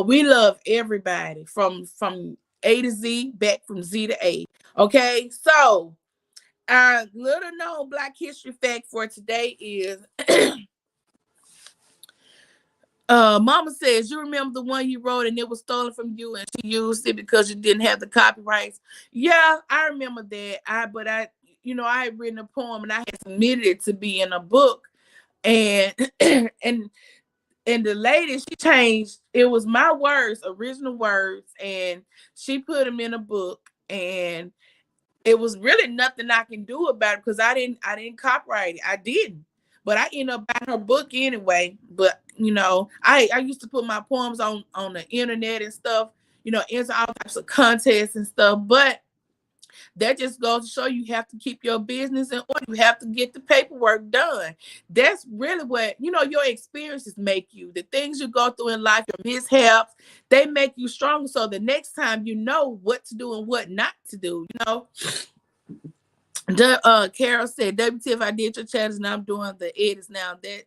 We love everybody from A to Z, back from Z to A. Okay, so our little known Black History fact for today is Mama says, you remember the one you wrote and it was stolen from you and she used it because you didn't have the copyrights? Yeah, I remember that. I had written a poem and I had submitted it to be in a book, and and the lady, she changed, it was my words, original words, and she put them in a book, and it was really nothing I can do about it because I didn't copyright it. I didn't. But I ended up buying her book anyway. But I used to put my poems on the internet and stuff, into all types of contests and stuff. But that just goes to show you have to keep your business in order. You have to get the paperwork done. That's really what, your experiences make you. The things you go through in life, your mishaps, they make you stronger. So the next time you know what to do and what not to do. Carol said, W.T.F, I did your chapters and I'm doing the edits now. That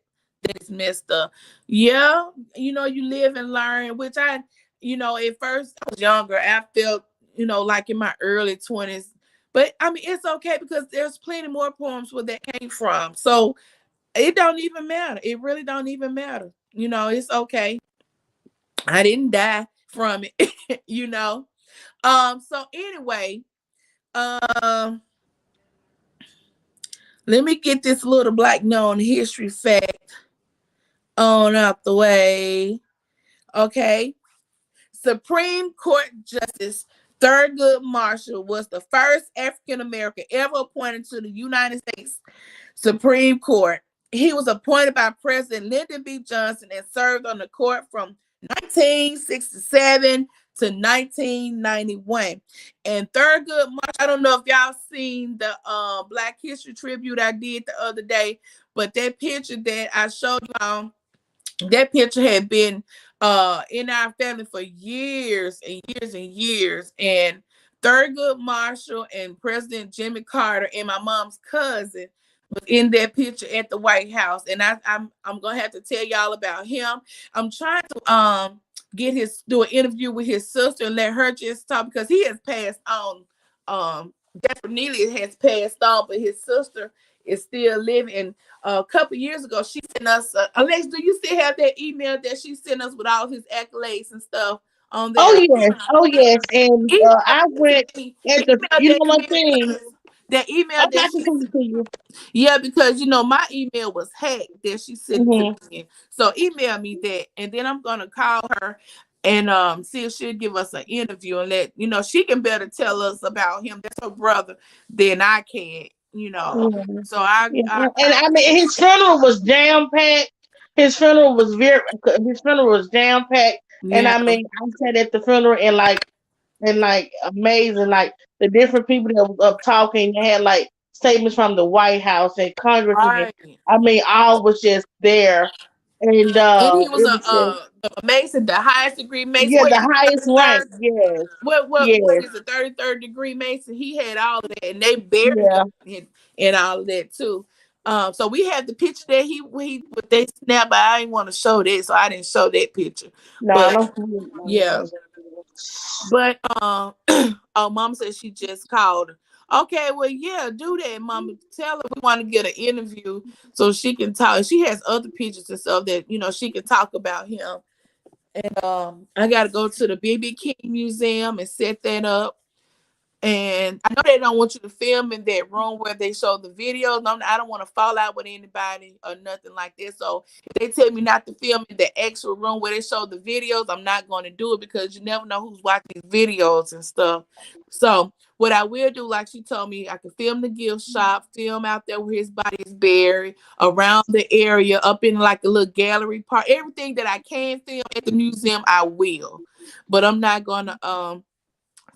is messed up. Yeah, you live and learn, which at first I was younger. I felt, like in my early 20s. But I mean, it's okay because there's plenty more poems where that came from. So it don't even matter. It really don't even matter. It's okay. I didn't die from it, So anyway, Um, let me get this little black known history fact on out the way. Okay. Supreme Court Justice Thurgood Marshall was the first African American ever appointed to the United States Supreme Court. He was appointed by President Lyndon B. Johnson and served on the court from 1967 to 1991. And Thurgood Marshall, I don't know if y'all seen the Black History tribute I did the other day, but that picture that I showed y'all, that picture had been in our family for years and years and years. And Thurgood Marshall and President Jimmy Carter and my mom's cousin was in that picture at the White House. And I'm gonna have to tell y'all about him. I'm trying to do an interview with his sister and let her just talk, because he has passed on. Definitely has passed on, but his sister is still living. And a couple years ago, she sent us. Alex, do you still have that email that she sent us with all his accolades and stuff on Oh there? yes, oh yes, and Email I went me. at the. Email You know that to one me thing. because that email I'm that about to she send it to you. yeah, because my email was hacked that she sent it to Mm-hmm. me in. So email me that, and then I'm gonna call her and see if she'll give us an interview and let she can better tell us about him. That's her brother than I can. Yeah. So I Yeah. I And call. I mean, his funeral was jam packed. His funeral was jam packed, and Yeah, I mean, I sat at the funeral and amazing, like the different people that was up talking. They had like statements from the White House and congressmen. right. I mean, all was just there, and And he was it was just a Mason, the highest degree Mason. yeah, What the is highest it, rank. 33rd? Yes, What yes, is the 33rd degree Mason? He had all of that, and they buried him yeah. in all of that too. So we had the picture that he they snapped, but I didn't want to show that, so I didn't show that picture. No, I But don't see yeah, it. but oh, Mama said she just called her. Okay, well, yeah, do that, Mama. Tell her we want to get an interview so she can talk. She has other pictures and stuff that she can talk about him. And I got to go to the BB King Museum and set that up. And I know they don't want you to film in that room where they show the videos. I don't want to fall out with anybody or nothing like that. So if they tell me not to film in the actual room where they show the videos, I'm not going to do it, because you never know who's watching these videos and stuff. So what I will do, like she told me, I can film the gift shop, film out there where his body is buried, around the area, up in like a little gallery part. Everything that I can film at the museum, I will. But I'm not gonna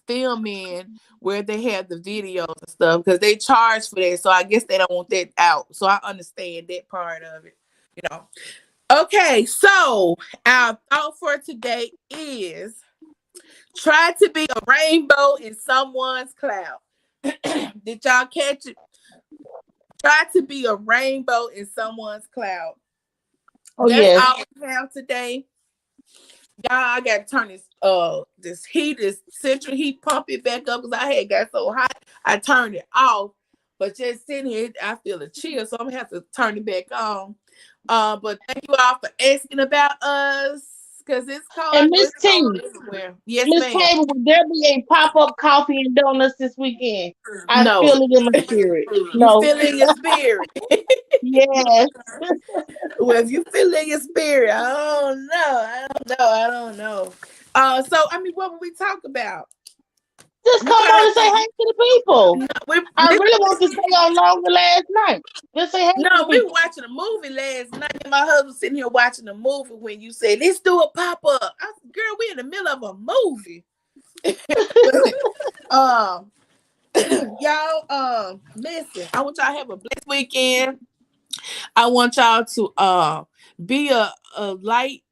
film in where they have the videos and stuff, because they charge for that. So I guess they don't want that out. So I understand that part of it, you know. Okay, so our thought for today is try to be a rainbow in someone's cloud. Did y'all catch it? Try to be a rainbow in someone's cloud. Oh That's yes. all we have today. Y'all, I got to turn this central heat pump it back up, because I had got so hot. I turned it off, but just sitting here, I feel a chill, so I'm gonna have to turn it back on. But thank you all for asking about us, because it's cold. I And know Miss it's cold T, everywhere. Yes, Miss ma'am. Table, will there be a pop-up coffee and donuts this weekend? I No, feel it in my spirit. you No. feel it in your spirit. Yes. Well, if you feel it in your spirit, I don't know. I don't know. So I mean, what would we talk about? Just We come got on our and say thing. hey to the people. No, we I listen, really want to stay on longer last night. Just say hey no, to the we were people. watching a movie last night, and my husband sitting here watching a movie when you said, "Let's do a pop up." I said, "Girl, we in the middle of a movie." But, y'all, listen. I want y'all to have a blessed weekend. I want y'all to be a light.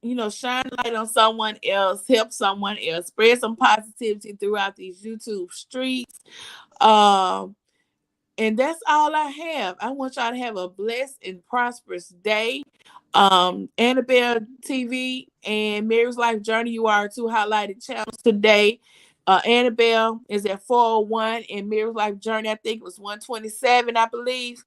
Shine light on someone else, help someone else, spread some positivity throughout these YouTube streets. Um, And that's all I have. I want y'all to have a blessed and prosperous day. Annabelle TV and Mary's Life Journey, you are two highlighted channels today. Annabelle is at 401, and Mary's Life Journey, I think it was 127, I believe.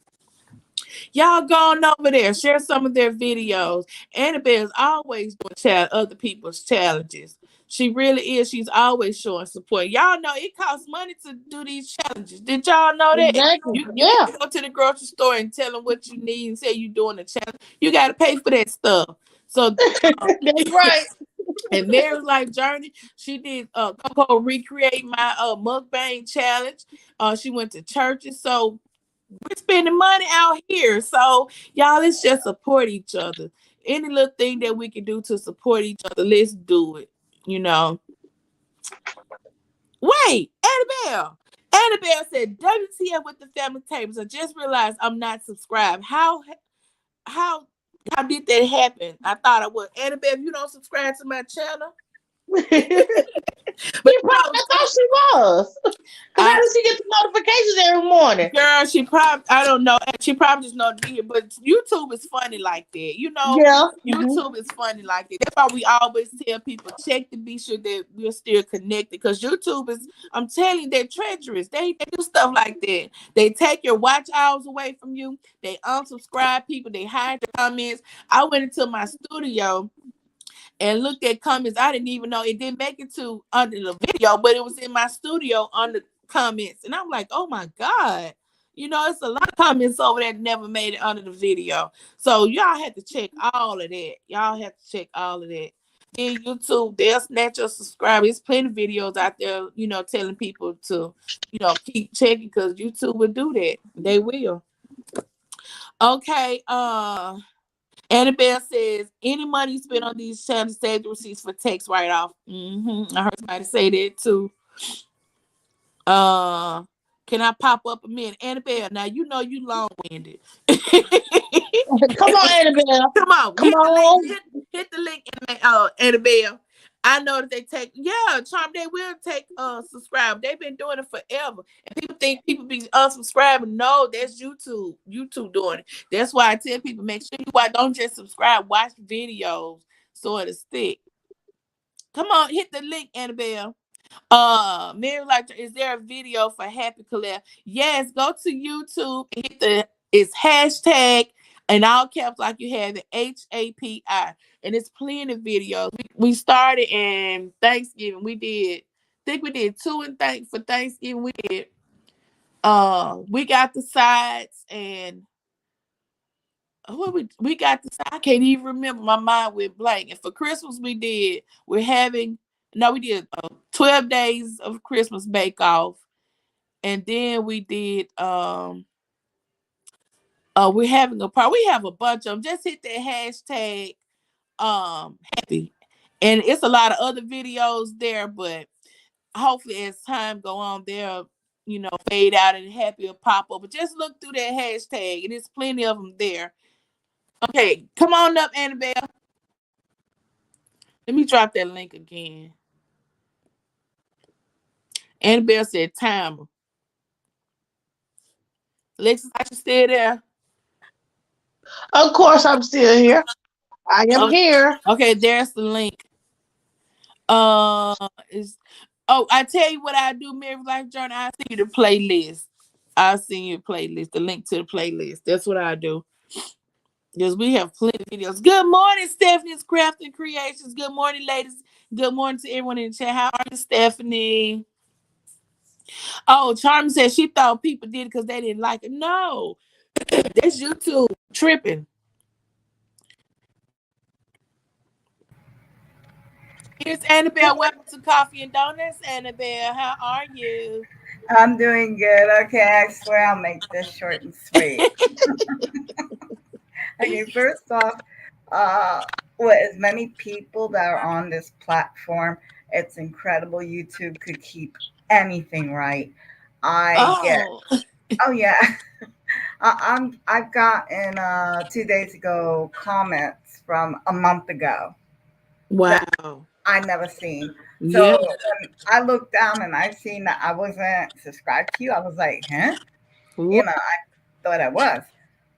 Y'all go on over there, share some of their videos. Annabelle is always doing other people's challenges. She really is. She's always showing support. Y'all know it costs money to do these challenges. Did y'all know that? Exactly. You Yeah. can't go to the grocery store and tell them what you need and say you're doing a challenge. You got to pay for that stuff. So, That's right. and Mary's Life Journey, she did Coco recreate my mukbang challenge. She went to churches. So we're spending money out here. So y'all, let's just support each other. Any little thing that we can do to support each other, let's do it. You know. Wait, Annabelle. Annabelle said, "WTF with the family tables? I just realized I'm not subscribed. How how did that happen? I thought I would. Annabelle, if you don't subscribe to my channel, but I thought she was. Because how I does she get the notifications every morning? girl, she probably I don't know. She probably just know to be here. But YouTube is funny like that. You know, Yeah. YouTube is funny like that. That's why we always tell people check to be sure that we're still connected. Because YouTube is, I'm telling you, they're treacherous. They do stuff like that. They take your watch hours away from you. They unsubscribe people. They hide the comments. I went into my studio and looked at comments. I didn't even know it didn't make it to under the video, but it was in my studio on the comments. And I'm like, oh my God. You know, it's a lot of comments over there that never made it under the video. So y'all have to check all of that. Y'all have to check all of that. Then YouTube, they'll snatch your subscribers. There's plenty of videos out there, you know, telling people to, you know, keep checking because YouTube will do that. They will. Okay. Annabelle says, any money you spend on these channels, save the receipts for tax write off. I heard somebody say that too. Uh, can I pop up a minute? Annabelle, now you know you long winded. Come on, Annabelle. Come on, Come hit the on. link. Hit the link, Annabelle. I know that they take, yeah, Charm, they will take subscribe. They've been doing it forever. And people think people be unsubscribing. No, that's YouTube. YouTube doing it. That's why I tell people make sure you watch, don't just subscribe, watch videos so it'll stick. Come on, hit the link, Annabelle. Mary like, is there a video for Happy Collect? Yes, go to YouTube and hit it's hashtag in all caps like you have the HAPI. And it's plenty of videos. We started in Thanksgiving. I think we did two in for Thanksgiving. We did we got the sides and what we got the side. I can't even remember. My mind went blank. And for Christmas we're having no, we did 12 days of Christmas bake off. And then we did we're having a part. We have a bunch of them. Just hit that hashtag happy. And it's a lot of other videos there, but hopefully as time go on, they'll, you know, fade out and happy will pop up. But just look through that hashtag and there's plenty of them there. Okay, come on up, Annabelle. Let me drop that link again. Annabelle said timer. Alexis, are you still there? Of course, I'm still here. I am Oh, here. okay, there's the link. Is I tell you what I do, Mary Life Journey. I see you the playlist. I see you playlist, the link to the playlist. That's what I do. Because we have plenty of videos. Good morning, Stephanie's Craft and Creations. Good morning, ladies. Good morning to everyone in the chat. How are you, Stephanie? Oh, Charm said she thought people did it because they didn't like it. No, that's YouTube tripping. Here's Annabelle. Welcome to Coffee and Donuts. Annabelle, how are you? I'm doing good. Okay, I swear I'll make this short and sweet. Okay, first off, with as many people that are on this platform, it's incredible. YouTube could keep anything right. I get, Oh, oh yeah, I've gotten 2 days ago comments from a month ago that wow. I never seen. So Yeah. when I looked down and I seen that I wasn't subscribed to you, I was like, huh? I thought I was.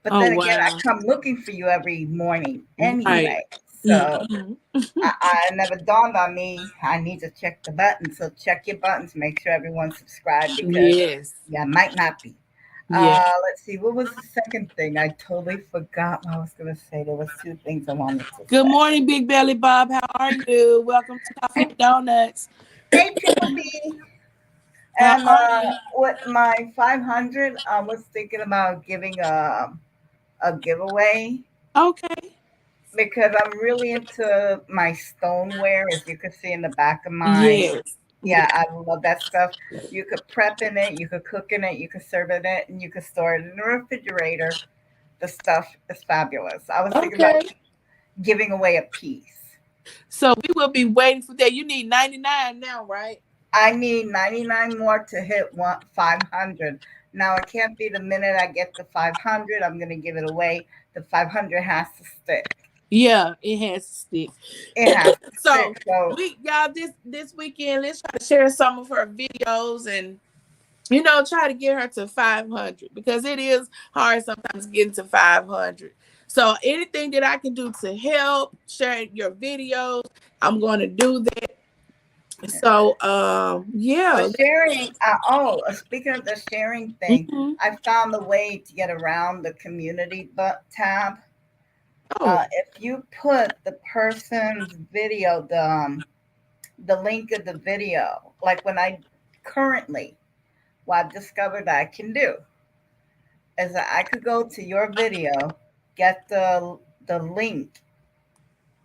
But Oh, then again, I wow. come looking for you every morning Right. anyway. So Mhm. I never dawned on me. I need to check the buttons. So check your buttons. Make sure everyone's subscribed because Yes. yeah, might not be. Yeah. Let's see. What was the second thing? I totally forgot what I was going to say. There was two things I wanted to Good say. morning, Big Belly Bob. How are you? Welcome to Coffee and Donuts. Hey, Timothy. How And are you? with my 500, I was thinking about giving a giveaway Okay. because I'm really into my stoneware, as you can see in the back of my. Yes. Yeah, Yeah. I love that stuff. You could prep in it, you could cook in it, you could serve in it, and you could store it in the refrigerator. The stuff is fabulous. I was thinking about Okay. giving away a piece. So we will be waiting for that. You need 99 now, right? I need 99 more to hit 500. Now, it can't be the minute I get the 500, I'm going to give it away. The 500 has to stick. Yeah, it has to stick. It has to So stick. So, we y'all this weekend, let's try to share some of her videos and try to get her to 500 because it is hard sometimes getting to 500. So anything that I can do to help share your videos, I'm going to do that. So well, yeah. sharing, speaking of the sharing thing, Mhm. I found a way to get around the community tab. Oh. If you put the person's video, the link of the video, like when I currently, what I've discovered that I can do is that I could go to your video, get the link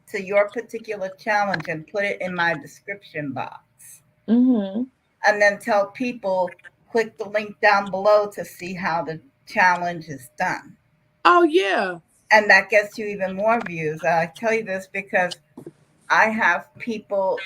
to your particular challenge and put it in my description box. Mhm. And then tell people click the link down below to see how the challenge is done. Oh yeah. And that gets you even more views. I tell you this because I have people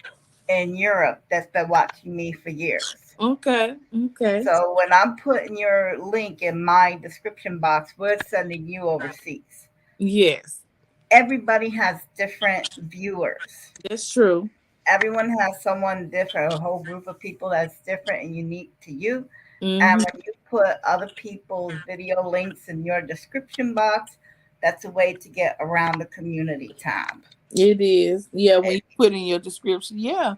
in Europe that's been watching me for years. Okay. Okay. So when I'm putting your link in my description box, we're sending you overseas. Yes, Everybody has different viewers. that's true. Everyone has someone different, a whole group of people that's different and unique to you. And Mhm. when you put other people's video links in your description box, that's a way to get around the community tab. It is. Yeah, when you It, put in your description. Yeah.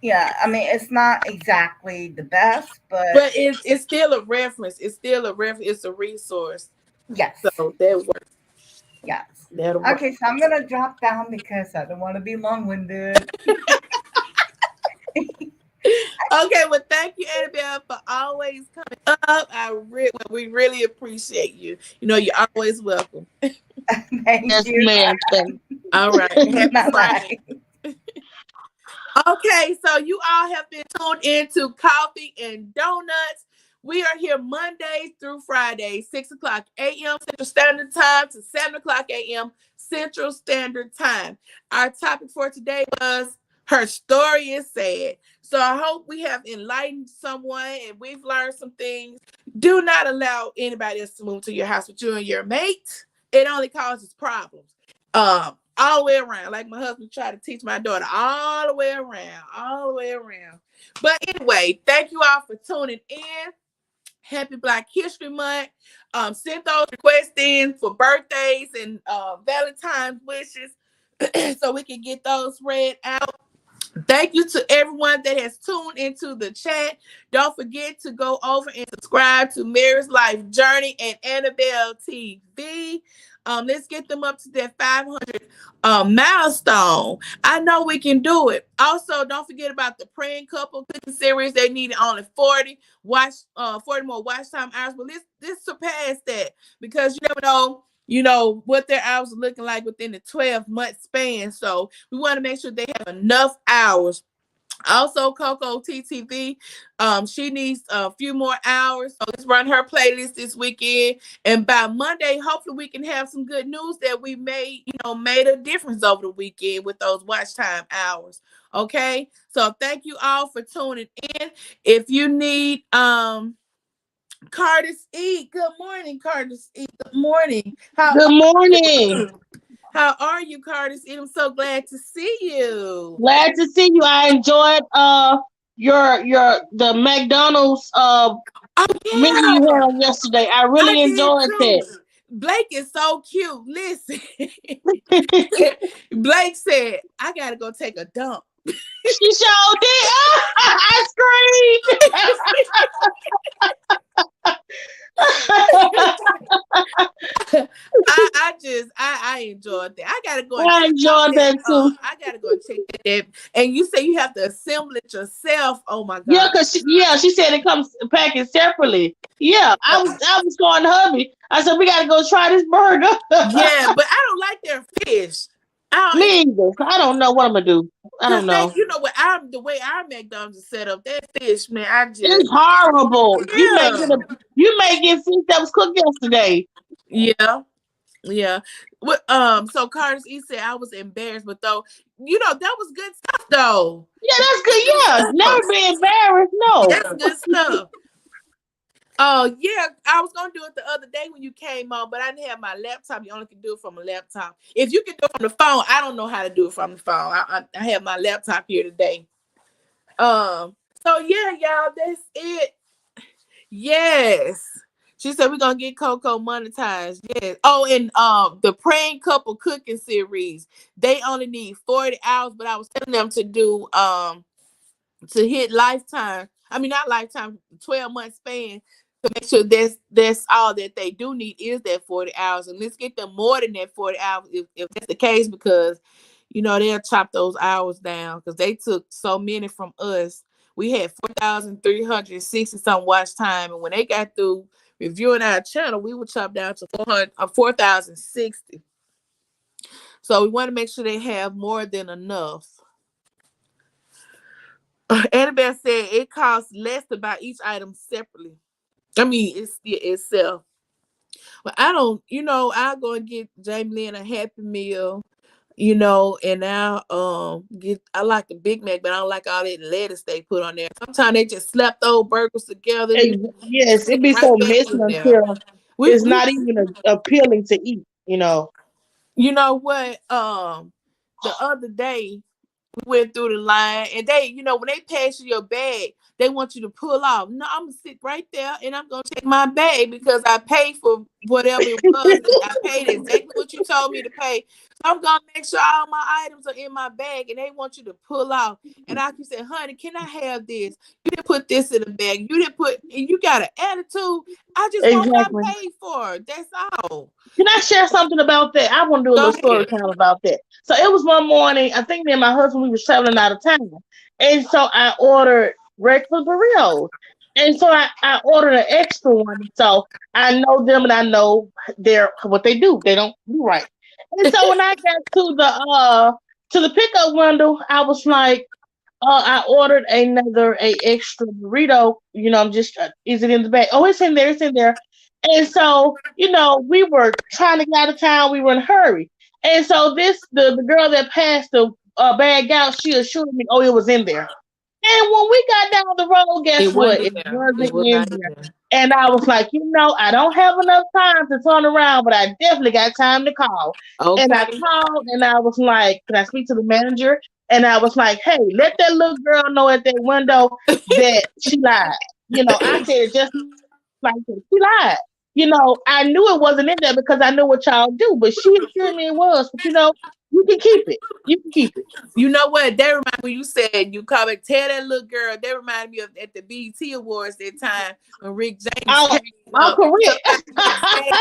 yeah, I mean, it's not exactly the best, but But it's still a reference. It's still a reference. It's a resource. yes, So that works. yes. That'll work. Okay, so I'm going to drop down because I don't want to be long winded. Okay, well, thank you, Annabelle, for always coming up. We really appreciate you. You're always welcome. Thank Yes, you. ma'am. Thank All right. Happy Bye Friday. bye. Okay, so you all have been tuned into Coffee and Donuts. We are here Mondays through Fridays, 6 o'clock a.m. Central Standard Time to 7 o'clock a.m. Central Standard Time. Our topic for today was her story is sad. So I hope we have enlightened someone and we've learned some things. Do not allow anybody else to move to your house with you and your mate. It only causes problems. All the way around. Like my husband tried to teach my daughter, all the way around, all the way around. But anyway, thank you all for tuning in. Happy Black History Month. Send those requests in for birthdays and Valentine's wishes so we can get those read out. Thank you to everyone that has tuned into the chat. Don't forget to go over and subscribe to Mary's Life Journey and Annabelle TV. Let's get them up to that 500 milestone. I know we can do it. Also, don't forget about the Praying Couple cooking series. They needed only 40 more watch time hours. But let's surpass that because you never know what their hours are looking like within the 12-month span. So we want to make sure they have enough hours. Also, Coco TTV, she needs a few more hours. So let's run her playlist this weekend. And by Monday, hopefully we can have some good news that we made a difference over the weekend with those watch time hours. Okay. So thank you all for tuning in. If you need Curtis E. Good morning, Curtis E. Good morning. Good morning. How are you, Curtis E? I'm so glad to see you. Glad to see you. I enjoyed the McDonald's Oh menu you had yeah, on yesterday. I I really did enjoyed too. that. Blake is so cute. Listen, Blake said, I gotta go take a dump. She sure did. I screamed. enjoyed that. I gotta go and I check out enjoyed that. that too. I gotta go and check that. And you say you have to assemble it yourself. Oh my Yeah, God. cause she said it comes packaged separately. Yeah, I was going to hubby. I said we got to go try this burger. Yeah, but I don't like their fish. I don't. Me either. I don't know what I'm gonna do. I Cause don't they, know. you know what, the way our McDonald's is set up, that fish, man, I just, It's horrible. yeah, You may get fish that was cooked yesterday. yeah, yeah. What, so Carter's E said I was embarrassed, but though, that was good stuff though. Yeah, that's good. Good Yeah, stuff. never be embarrassed. No. That's good stuff. Oh yeah, I was gonna do it the other day when you came on, but I didn't have my laptop. You only can do it from a laptop. If you can do it from the phone, I don't know how to do it from the phone. I have my laptop here today. So yeah, y'all, that's it. Yes. She said we're gonna get Coco monetized. Yes. Oh, and the praying couple cooking series. They only need 40 hours, but I was telling them to do to hit lifetime. I mean, not lifetime, 12-month span, to make sure that's all that they do need is that 40 hours. And let's get them more than that 40 hours if that's the case, because they'll chop those hours down, because they took so many from us. We had 4,360 some watch time, and when they got through reviewing our channel, we were chopped down to 4,060. So we want to make sure they have more than enough. Annabelle said it costs less to buy each item separately. I mean, it's itself. But I don't, I'll go and get Jamie Lynn a Happy Meal, and I'll get, I like the Big Mac, but I don't like all that lettuce they put on there. Sometimes they just slap those burgers together and Yes, stick it'd it be right so back messy in there. until We, it's we not even appealing to eat. you know what? The other day we went through the line, and they, when they pass you your bag, they want you to pull off. No, I'm gonna sit right there and I'm gonna check my bag because I paid for whatever it was. I paid exactly what you told me to pay. So I'm gonna make sure all my items are in my bag, and they want you to pull off. And I can say, honey, can I have this? You didn't put this in the bag. You didn't put, and you got an attitude. I just want what Exactly. I paid for. That's all. Can I share something about that? I want to do a Go little story ahead. time about that. So it was one morning, I think me and my husband, we was traveling out of town. And so I ordered regular burritos. And so I ordered an extra one. So I know them and I know what they do. They don't do right. And so when I got to the pickup window, I was like, I ordered a extra burrito. I'm just, is it in the bag? Oh, it's in there. It's in there. And so, we were trying to get out of town. We were in a hurry. And so the girl that passed the bag out, she assured me, oh, it was in there. And when we got down the road, guess It what? wasn't in It there. It wasn't was in not in there. there. And I was like, I don't have enough time to turn around, but I definitely got time to call. And I Okay. called and I was like, can I speak to the manager? And I was like, hey, let that little girl know at that window that she lied. I said it just like that. She lied. I knew it wasn't in there because I know what y'all do, but she assured me it was. But you can keep it. You can keep it. You know what? That reminded me when you said you call it, tell that little girl. That reminded me of at the BET Awards that time when Rick James I'm, came I'm up. Somebody correct. on stage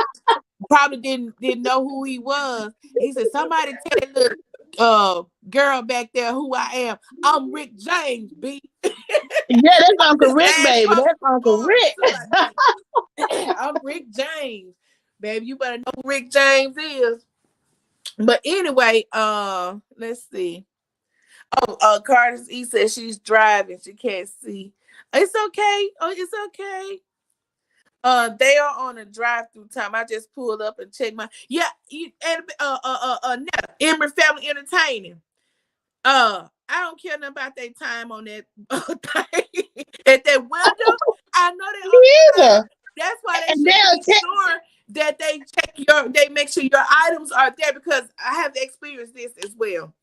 probably didn't know who he was. He said, "Somebody tell that little girl back there who I am. I'm Rick James, B." Yeah, that's Uncle His Rick, last baby. That's Uncle performance. Rick. I'm Rick James, baby. You better know who Rick James is. But anyway, let's see. Oh, Carter's E says she's driving. She can't see. It's okay. Oh, it's okay. They are on a drive-through time. I just pulled up and checked my and Netta, Emory Family Entertaining. I don't care nothing about their time on that thing. At that window. I know they're Me on time. either. That's why they And should they'll be sure that they make sure your items are there, because I have experienced this as well.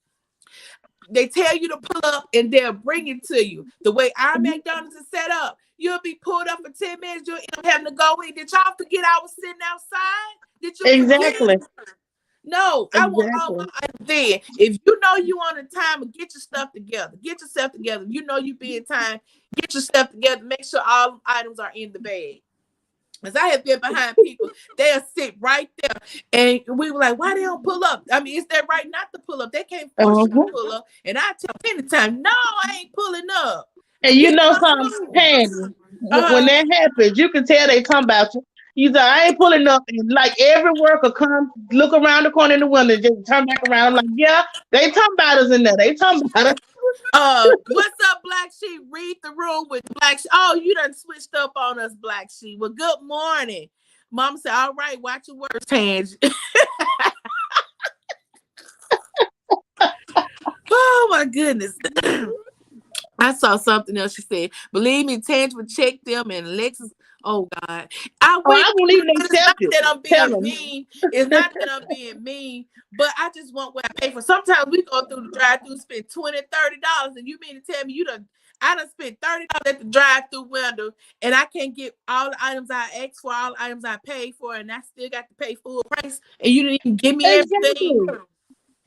They tell you to pull up and they'll bring it to you. The way our McDonald's is set up, you'll be pulled up for 10 minutes. You'll end up having to go in. Did y'all forget I was sitting outside? Did you exactly, forget? No, I want all my exactly, items there. If you know you on a time, get your stuff together. Get yourself together. You know you be in time. Get your stuff together. Make sure all items are in the bag. Cause I have been behind people, they'll sit right there, and we were like, "Why they don't pull up? I mean, is that right not to pull up? They can't force you to Uh-huh. pull up." And I tell them anytime, "No, I ain't pulling up. And you Get know in something, the room." Candy, when Uh, that happens, you can tell they talking about you. You say, I ain't pulling up. And like every worker come, look around the corner in the window, just turn back around. I'm like, yeah, they talking about us in there. They talking about us. what's up, Black Sheep? Read the room with Black Sheep. Oh, you done switched up on us, Black Sheep. Well, good morning. Mama said, "All right, watch your words, Tange." Oh my goodness. I saw something else she said. Believe me, Tange would check them and Alexis. Oh God. I Oh, will, I won't even but it's not accept you. that I'm Tell being them. mean. It's not that I'm being mean, but I just want what I pay for. Sometimes we go through the drive-through, spend $20, $30, and you mean to tell me I done spent $30 at the drive-through window and I can't get all the items I asked for, all the items I paid for, and I still got to pay full price, and you didn't even give me everything. Exactly.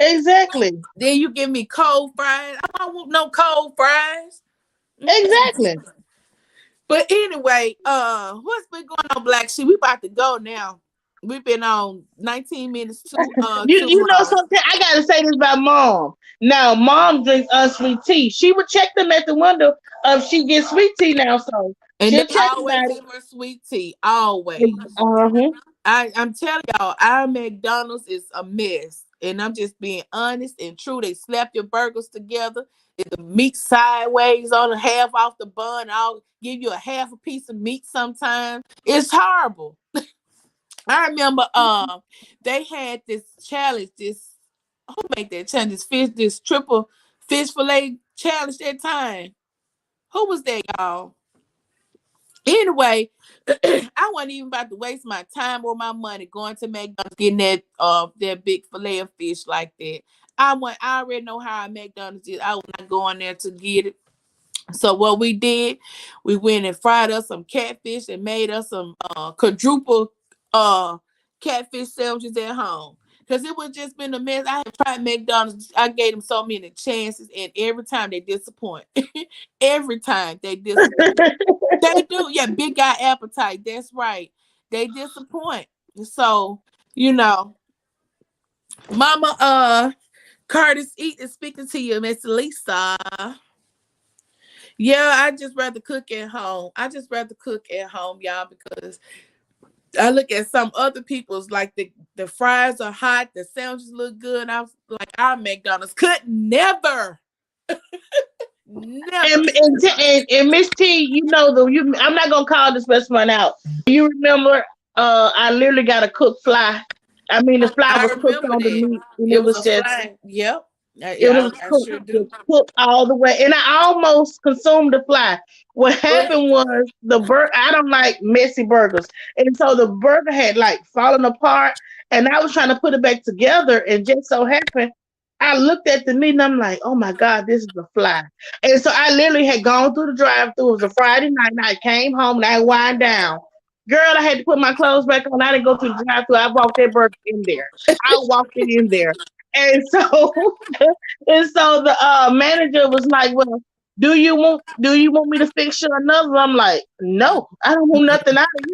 Exactly. Then you give me cold fries. I don't want no cold fries. Exactly. But anyway, what's been going on, Black Sheep? We about to go now. We've been on 19 minutes too You know long. something? I gotta say this about mom. Now, mom drinks unsweet tea. She would check them at the window if she gets sweet tea now, so And they she'll check always about give her sweet tea. Always. it. Uh-huh. I'm telling y'all, our McDonald's is a mess. And I'm just being honest and true. They slap your burgers together. The meat sideways on a half off the bun. I'll give you a half a piece of meat sometimes. It's horrible. I remember they had this challenge, this who made that challenge? This triple fish fillet challenge that time. Who was that, y'all? Anyway, I wasn't even about to waste my time or my money going to McDonald's getting that big fillet of fish like that. I already know how McDonald's is. I was not going there to get it. So what we did, we went and fried us some catfish and made us some quadruple catfish sandwiches at home. Cause it was just been a mess. I have tried McDonald's. I gave them so many chances, and every time they disappoint. Every time they disappoint. They do. Yeah, big guy appetite. That's right. They disappoint. So, you know, Mama Curtis Eat is speaking to you, Miss Lisa. Yeah, I just rather cook at home. I just rather cook at home, y'all, because I look at some other people's like the fries are hot, the sandwiches look good. I was like, our McDonald's could never, never. And Miss T, you know I'm not gonna call this restaurant out. You remember I literally got a cooked fly. I mean the fly I was cooked remember on the that. meat and It it was was a just fly. Yep. it Yeah, was I cooked, sure do. was cooked all the way. And I almost consumed the fly. What But happened was I don't like messy burgers. And so the burger had like fallen apart and I was trying to put it back together and just so happened I looked at the meat and I'm like, oh my God, this is a fly. And so I literally had gone through the drive-through. It was a Friday night and I came home and I wind down. Girl, I had to put my clothes back on. I didn't go to the drive-through. I walked that burger in there. I walked it in there. And so and so the manager was like, well, do you want me to fix you another? I'm like, no, I don't want nothing out of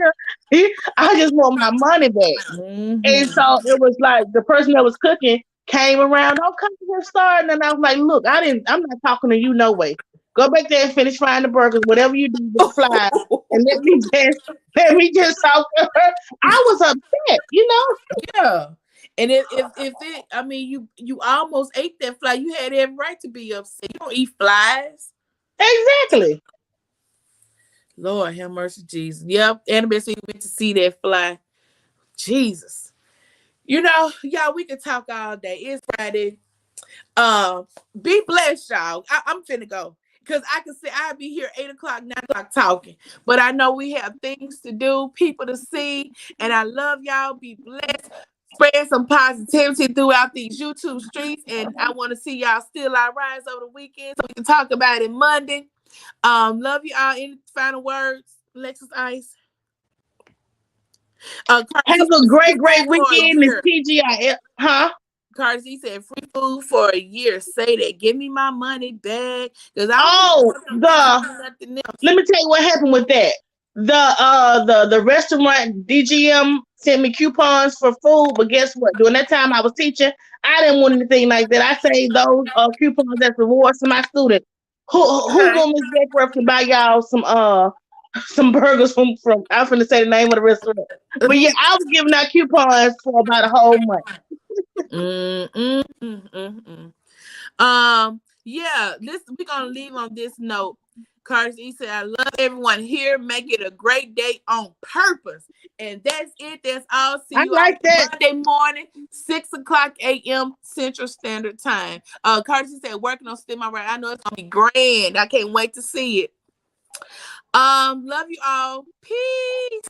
here. I just want my money back. And mm-hmm. so it was like the person that was cooking came around, oh, come here, starting. And I was like, look, I'm not talking to you no way. Go back there and finish frying the burgers, whatever you do with the flies, and let me just talk to her. I was upset, you know? Yeah. And if it, I mean, you almost ate that fly. You had every right to be upset. You don't eat flies. Exactly. Lord have mercy, Jesus. Yep. Annabelle said you went to see that fly. Jesus. You know, y'all, we could talk all day. It's Friday. Be blessed, y'all. I'm finna go. Because I can say I'll be here 8 o'clock, 9 o'clock talking. But I know we have things to do, people to see. And I love y'all. Be blessed. Spread some positivity throughout these YouTube streets. And I want to see y'all still our rise over the weekend so we can talk about it Monday. Love you all. Any final words, Alexis Ice? Have Cardi a said free great, food great for a weekend. It's year. TGIF, huh? Cardi said free food for a year. Say that. Give me my money back. Because I don't think Oh, I'm finna do nothing else. let me tell you what happened with that. The restaurant DGM sent me coupons for food, but guess what? During that time I was teaching, I didn't want anything like that. I saved those coupons as rewards to my students. Who Okay. gonna Miss Beckworth to buy y'all some burgers from I'm finna say the name of the restaurant. But yeah, I was giving out coupons for about a whole month. Mm, mm, mm, mm, mm. Yeah, this we're gonna leave on this note. Curtis E said, I love everyone here. Make it a great day on purpose. And that's it. That's all. See I you all like that. Monday morning, 6 o'clock a.m. Central Standard Time. Curtis said, working on Still My Right. I know it's gonna be grand. I can't wait to see it. Love you all. Peace.